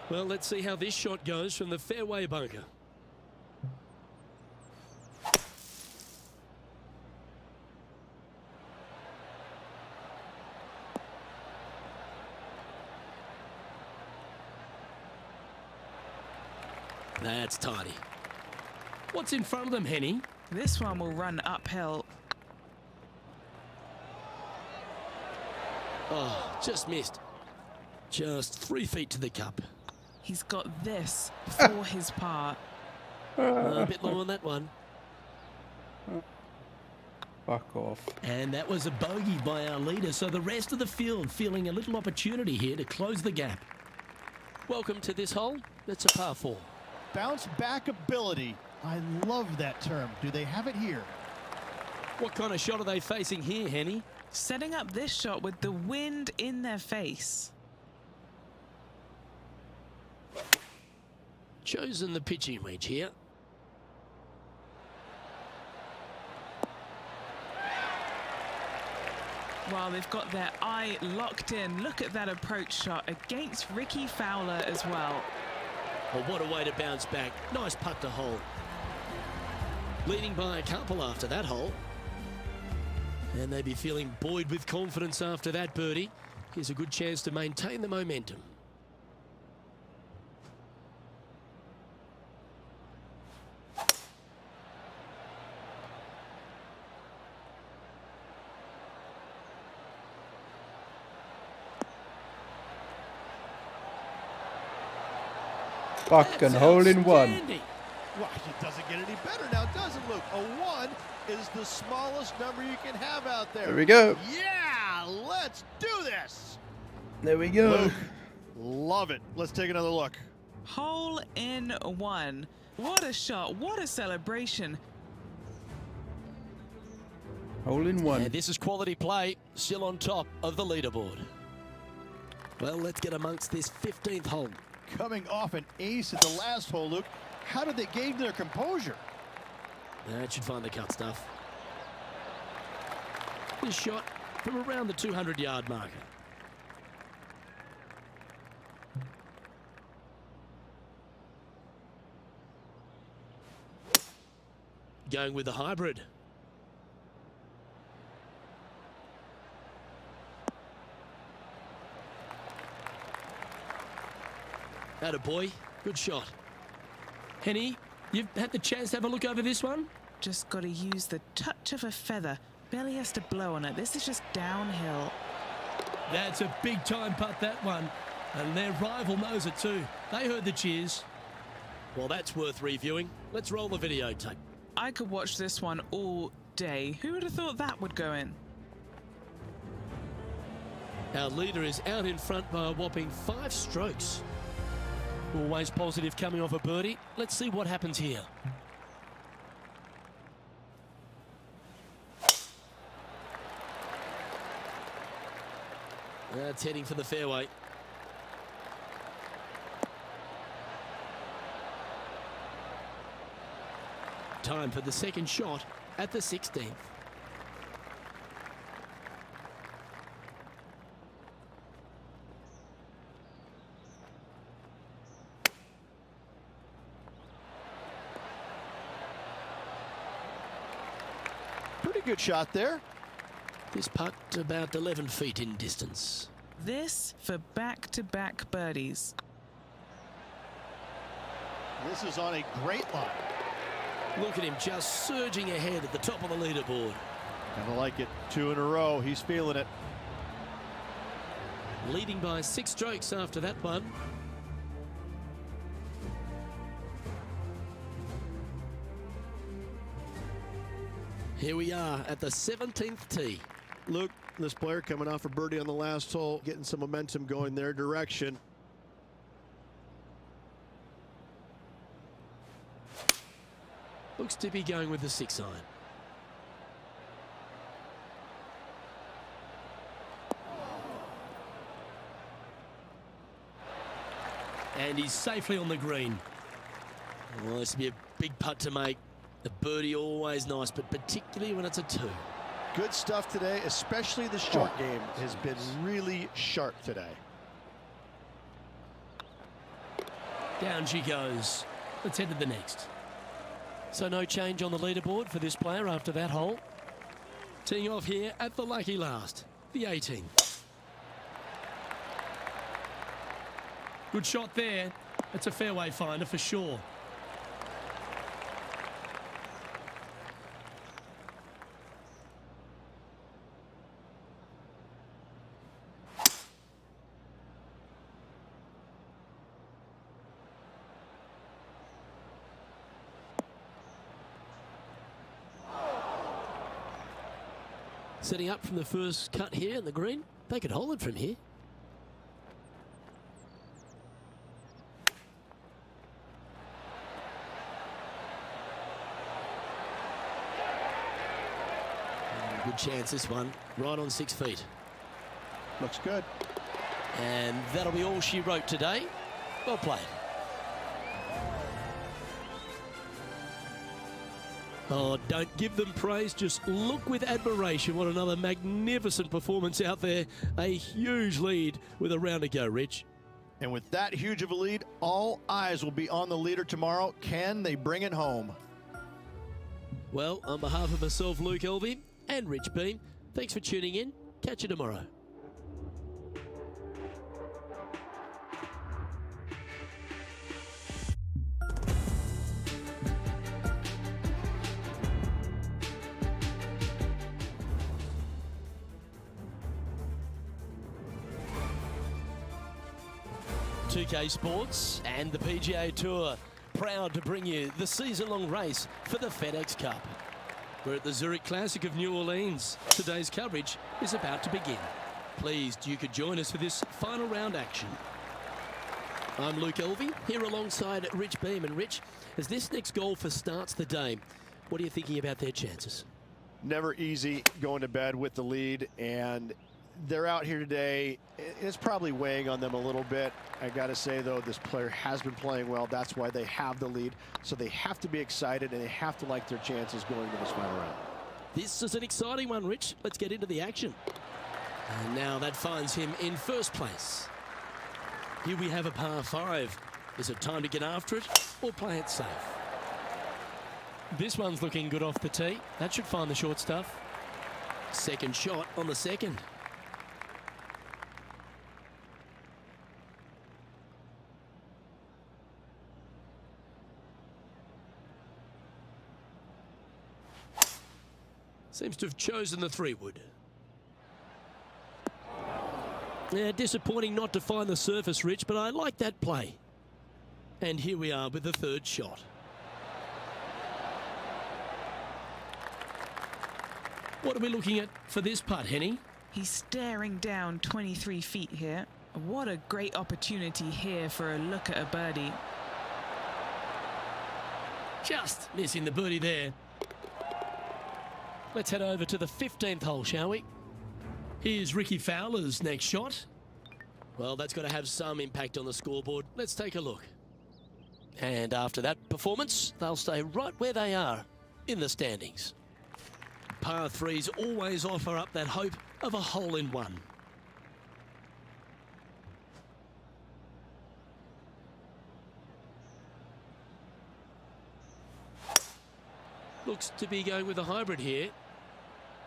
Well, let's see how this shot goes from the fairway bunker. That's tidy. What's in front of them, Henny? This one will run uphill. Oh, just missed. Just 3 feet to the cup. He's got this for his par. A bit low on that one. Fuck off. And that was a bogey by our leader, so the rest of the field feeling a little opportunity here to close the gap. Welcome to this hole. It's a par 4. Bounce back ability. I love that term. Do they have it here? What kind of shot are they facing here, Henny? Setting up this shot with the wind in their face. Chosen the pitching wedge here. While they've got their eye locked in, look at that approach shot against Ricky Fowler as well. Well, what a way to bounce back. Nice putt to hole. Leading by a couple after that hole. And they'd be feeling buoyed with confidence after that birdie. Here's a good chance to maintain the momentum. Fucking hole in one. Outstanding. Wow, it doesn't get any better now, does it, Luke? A 1 is the smallest number you can have out there. There we go. Yeah, let's do this. There we go. Luke, love it. Let's take another look. Hole in one. What a shot. What a celebration. Hole in one. And this is quality play, still on top of the leaderboard. Well, let's get amongst this 15th hole. Coming off an ace at the last hole, Luke. How did they gain their composure? That should find the cut stuff. This shot from around the 200-yard marker. Going with the hybrid. Attaboy, good shot. Henny, you've had the chance to have a look over this one? Just got to use the touch of a feather. Barely has to blow on it. This is just downhill. That's a big time putt, that one. And their rival knows it too. They heard the cheers. Well, that's worth reviewing. Let's roll the videotape. I could watch this one all day. Who would have thought that would go in? Our leader is out in front by a whopping 5 strokes. Always positive coming off a birdie. Let's see what happens here. That's heading for the fairway. Time for the second shot at the 16th. Pretty good shot there. This putt about 11 feet in distance. This for back-to-back birdies. This is on a great line. Look at him just surging ahead at the top of the leaderboard. Kind of like it. 2 in a row. He's feeling it. Leading by 6 strokes after that one. Here we are at the 17th tee. Luke, this player coming off a birdie on the last hole, getting some momentum going their direction. Looks to be going with the 6 iron. And he's safely on the green. Well, this will be a big putt to make. The birdie always nice, but particularly when it's a 2. Good stuff today, especially the short game has been really sharp today. Down she goes. Let's head to the next. So no change on the leaderboard for this player after that hole. Teeing off here at the lucky last, the 18th. Good shot there. That's a fairway finder for sure. Setting up from the first cut here in the green. They could hold it from here. Good chance this one, right on 6 feet. Looks good. And that'll be all she wrote today. Well played. Oh, don't give them praise, just look with admiration. What another magnificent performance out there. A huge lead with a round to go, Rich. And with that huge of a lead, all eyes will be on the leader tomorrow. Can they bring it home? Well, on behalf of myself, Luke Elvey, and Rich Beam, thanks for tuning in. Catch you tomorrow. .2K Sports and the PGA Tour proud to bring you the season-long race for the FedEx Cup. We're at the Zurich Classic of New Orleans. Today's coverage is about to begin. Pleased you could join us for this final round action. I'm Luke Elvey, here alongside Rich Beam. And Rich, as this next golfer starts the day, what are you thinking about their chances? Never easy going to bed with the lead, and they're out here today. It's probably weighing on them a little bit. I gotta say though, this player has been playing well. That's why they have the lead. So they have to be excited and they have to like their chances going to this final round. This is an exciting one, Rich. Let's get into the action. And now that finds him in first place. Here we have a par 5. Is it time to get after it or play it safe? This one's looking good off the tee. That should find the short stuff. Second shot on the second. Seems to have chosen the 3-wood. Yeah, disappointing not to find the surface, Rich, but I like that play. And here we are with the third shot. What are we looking at for this putt, Henny? He's staring down 23 feet here. What a great opportunity here for a look at a birdie. Just missing the birdie there. Let's head over to the 15th hole, shall we? Here's Ricky Fowler's next shot. Well, that's got to have some impact on the scoreboard. Let's take a look. And after that performance, they'll stay right where they are in the standings. Par 3s always offer up that hope of a hole-in-one. Looks to be going with a hybrid here.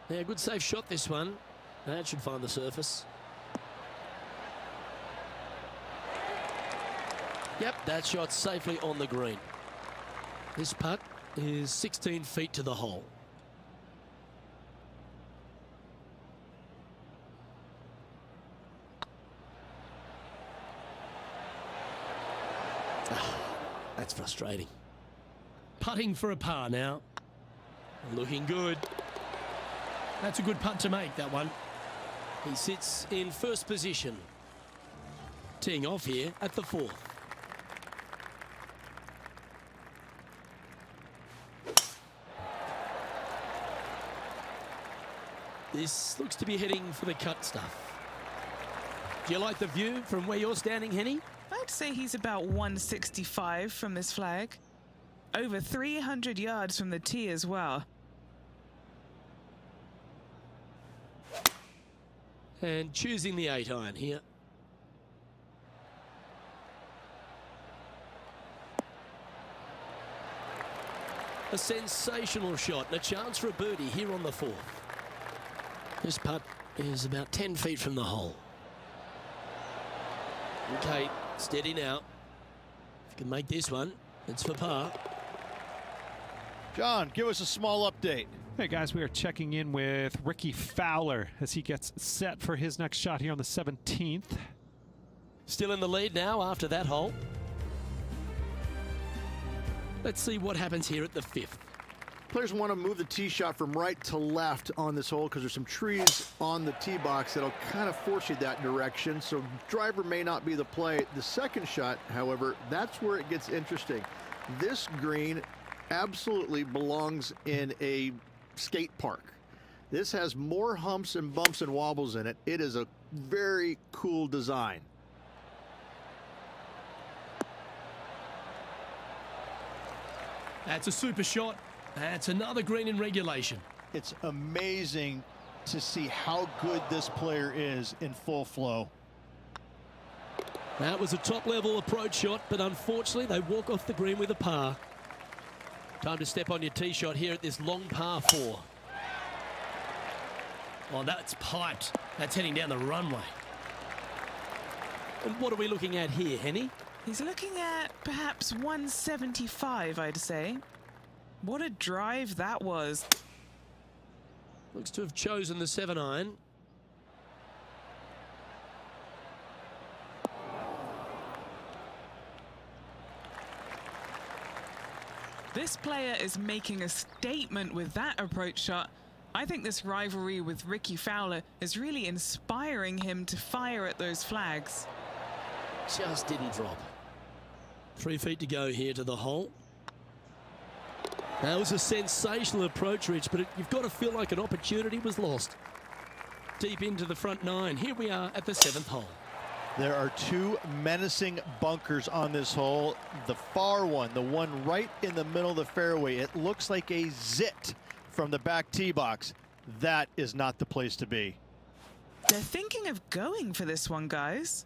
Yeah, good safe shot this one. That should find the surface. Yep, that shot safely on the green. This putt is 16 feet to the hole. That's frustrating. Putting for a par now. Looking good. That's a good putt to make, that one. He sits in first position. Teeing off here at the 4th. This looks to be heading for the cut stuff. Do you like the view from where you're standing, Henny? I'd say he's about 165 from this flag. Over 300 yards from the tee as well. And choosing the 8-iron here. A sensational shot and a chance for a birdie here on the 4th. This putt is about 10 feet from the hole. Okay, steady now. If you can make this one, it's for par. John, give us a small update. Hey guys, we are checking in with Ricky Fowler as he gets set for his next shot here on the 17th. Still in the lead now after that hole. Let's see what happens here at the 5th. Players want to move the tee shot from right to left on this hole because there's some trees on the tee box that'll kind of force you that direction. So driver may not be the play. The second shot, however, that's where it gets interesting. This green absolutely belongs in a skate park. This has more humps and bumps and wobbles in it. It is a very cool design. That's a super shot. That's another green in regulation. It's amazing to see how good this player is in full flow. That was a top-level approach shot, but unfortunately they walk off the green with a par. Time to step on your tee shot here at this long par 4. Oh, that's piped. That's heading down the runway. And what are we looking at here, Henny? He's looking at perhaps 175, I'd say. What a drive that was. Looks to have chosen the 7-iron. This player is making a statement with that approach shot. I think this rivalry with Rickie Fowler is really inspiring him to fire at those flags. Just didn't drop. 3 feet to go here to the hole. That was a sensational approach, Rich, but you've got to feel like an opportunity was lost. Deep into the front 9. Here we are at the 7th hole. There are 2 menacing bunkers on this hole. The far one, the one right in the middle of the fairway, it looks like a zit from the back tee box. That is not the place to be. They're thinking of going for this one, guys.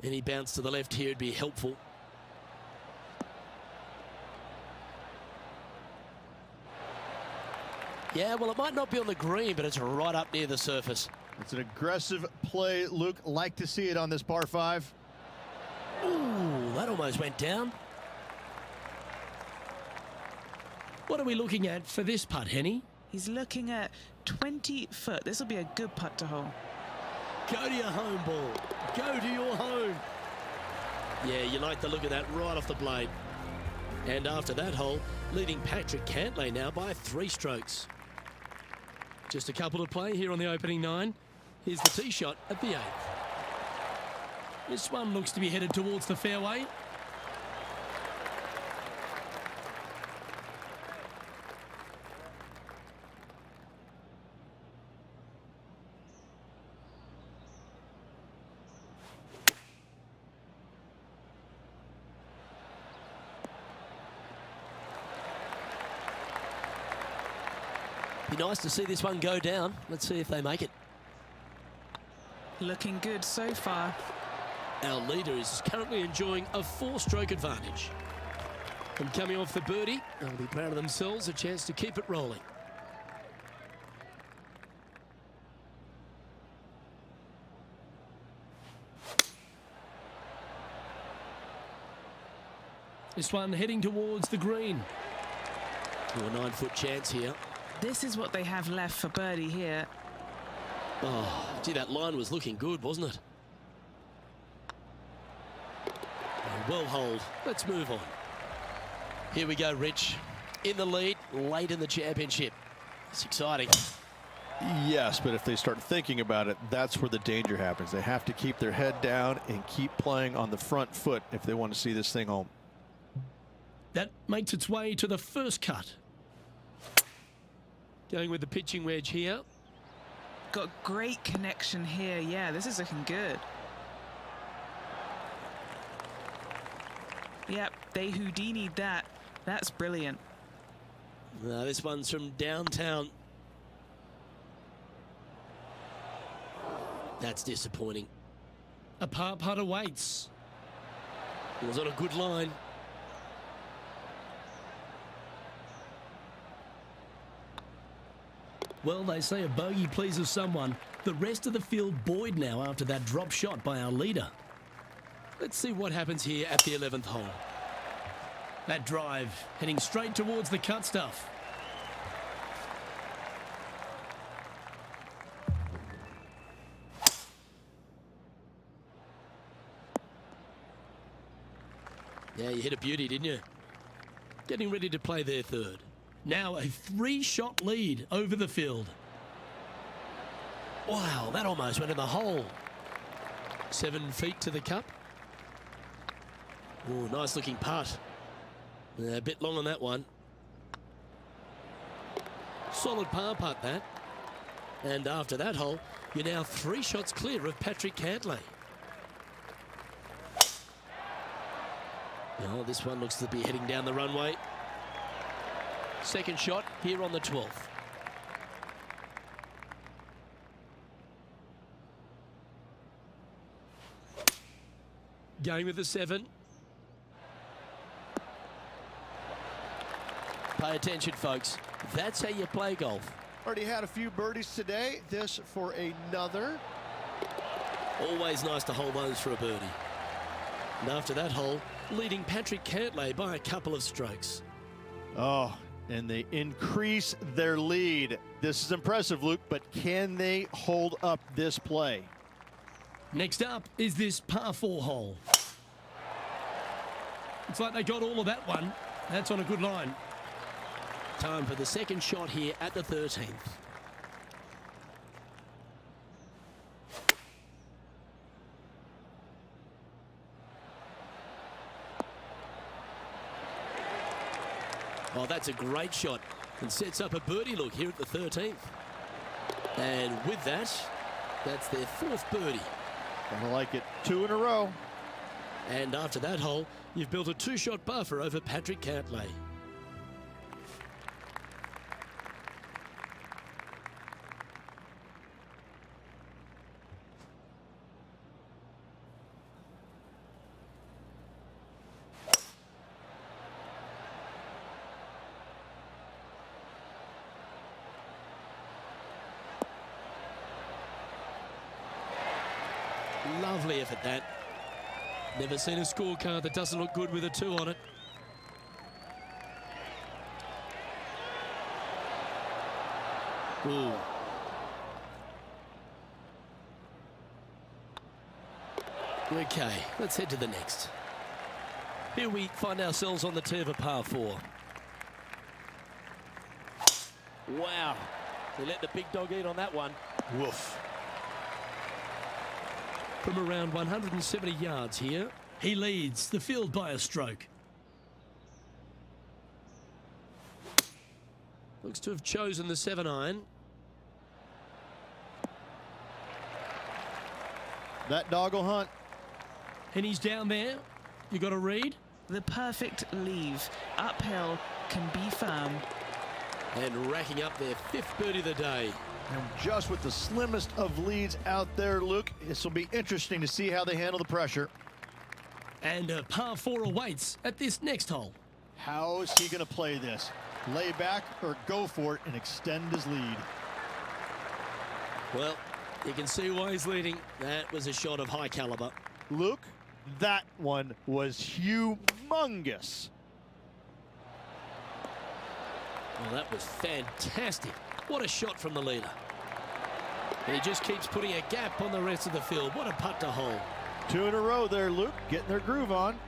Any bounce to the left here would be helpful. Yeah, well, it might not be on the green, but it's right up near the surface. It's an aggressive play, Luke. Like to see it on this par 5. Ooh, that almost went down. What are we looking at for this putt, Henny? He's looking at 20 foot. This will be a good putt to hole. Go to your home ball. Go to your home. Yeah, you like the look of that right off the blade. And after that hole, leading Patrick Cantlay now by 3 strokes. Just a couple to play here on the opening 9. Here's the tee shot at the 8th. This one looks to be headed towards the fairway. Be nice to see this one go down. Let's see if they make it. Looking good so far. Our leader is currently enjoying a 4-stroke advantage. And coming off the birdie, they'll be proud of themselves, a chance to keep it rolling. This one heading towards the green. To a 9-foot chance here. This is what they have left for birdie here. Oh, gee, that line was looking good, wasn't it? Well holed. Let's move on. Here we go, Rich. In the lead, late in the championship. It's exciting. Yes, but if they start thinking about it, that's where the danger happens. They have to keep their head down and keep playing on the front foot if they want to see this thing home. That makes its way to the first cut. Going with the pitching wedge here. Got great connection here. Yeah, this is looking good. Yep, they Houdini'd that. That's brilliant. Now this one's from downtown. That's disappointing. A par putt awaits. It was on a good line. Well, they say a bogey pleases someone. The rest of the field buoyed now after that drop shot by our leader. Let's see what happens here at the 11th hole. That drive heading straight towards the cut stuff. Yeah, you hit a beauty, didn't you? Getting ready to play their third. Now a 3-shot lead over the field. Wow, that almost went in the hole. 7 feet to the cup. Oh, nice looking putt. A bit long on that one. Solid par putt that. And after that hole, you're now 3 shots clear of Patrick Cantlay. Oh, this one looks to be heading down the runway. Second shot here on the 12th. Going with the 7. Pay attention, folks. That's how you play golf. Already had a few birdies today. This for another. Always nice to hold those for a birdie. And after that hole, leading Patrick Cantlay by a couple of strokes. Oh, and they increase their lead. This is impressive, Luke, but can they hold up this play? Next up is this par 4 hole. Looks like they got all of that one. That's on a good line. Time for the second shot here at the 13th. Oh, that's a great shot and sets up a birdie look here at the 13th. And with that, that's their 4th birdie. I like it. 2 in a row. And after that hole, you've built a 2-shot buffer over Patrick Cantlay. Lovely effort that. Never seen a scorecard that doesn't look good with a 2 on it. Ooh. Okay, let's head to the next. Here we find ourselves on the tee of a par 4. Wow. They let the big dog eat on that one. Woof. From around 170 yards here, he leads the field by a stroke. Looks to have chosen the 7-iron. That dog will hunt. And he's down there. You got a read? The perfect leave. Uphill can be firm. And racking up their 5th birdie of the day. And just with the slimmest of leads out there, Luke, this will be interesting to see how they handle the pressure. And a par 4 awaits at this next hole. How is he going to play this? Lay back or go for it and extend his lead? Well, you can see why he's leading. That was a shot of high caliber. Luke, that one was humongous. Well, that was fantastic. What a shot from the leader. He just keeps putting a gap on the rest of the field. What a putt to hole. 2 in a row there, Luke, getting their groove on.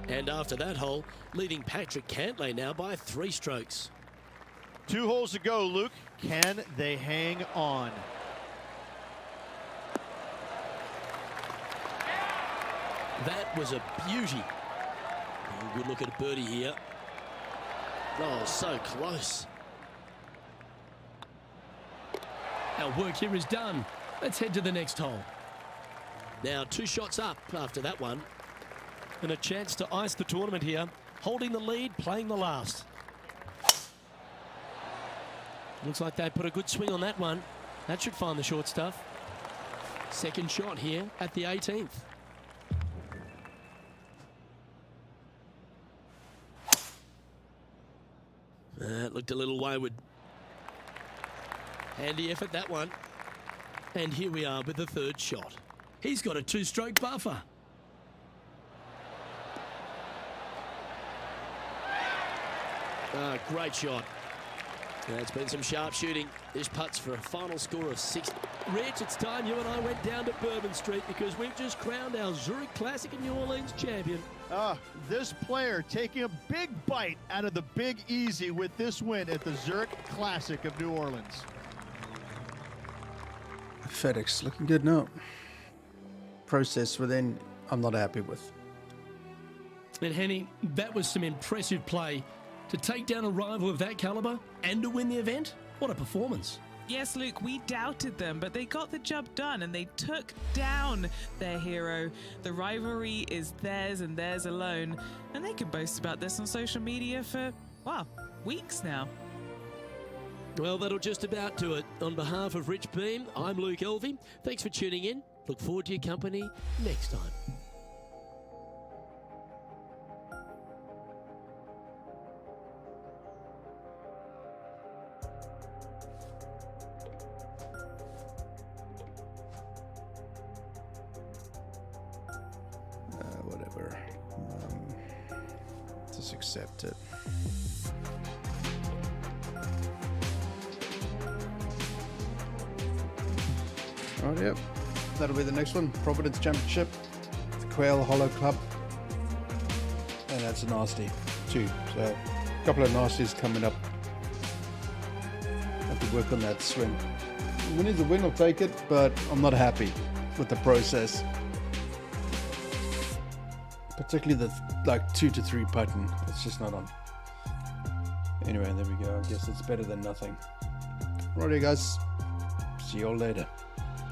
And after that hole, leading Patrick Cantlay now by 3 strokes. 2 holes to go, Luke. Can they hang on? That was a beauty. Oh, good look at a birdie here. Oh, so close. Our work here is done. Let's head to the next hole. Now 2 shots up after that one. And a chance to ice the tournament here. Holding the lead, playing the last. Looks like they put a good swing on that one. That should find the short stuff. Second shot here at the 18th. It looked a little wayward. Handy effort, that one. And here we are with the 3rd shot. He's got a 2-stroke buffer. Great shot. Yeah, it's been some sharp shooting. This putt's for a final score of 6. Rich, it's time you and I went down to Bourbon Street because we've just crowned our Zurich Classic of New Orleans champion. This player taking a big bite out of the Big Easy with this win at the Zurich Classic of New Orleans. FedEx looking good now. Process within, I'm not happy with. And Henny, that was some impressive play. To take down a rival of that caliber and to win the event, what a performance. Yes, Luke, we doubted them, but they got the job done and they took down their hero. The rivalry is theirs and theirs alone, and they can boast about this on social media for, wow, weeks now. Well, that'll just about do it. On behalf of Rich Beam, I'm Luke KLEVV. Thanks for tuning in. Look forward to your company next time. Whatever. Just accept it. Alright, yep. That'll be the next one. Providence Championship. The Quail Hollow Club. And that's a nasty too. So a couple of nasties coming up. Have to work on that swing. Win is a win, I'll take it, but I'm not happy with the process. Particularly the 2 to 3 button. It's just not on. Anyway, there we go. I guess it's better than nothing. Alrighty guys. See you all later.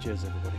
Cheers everybody.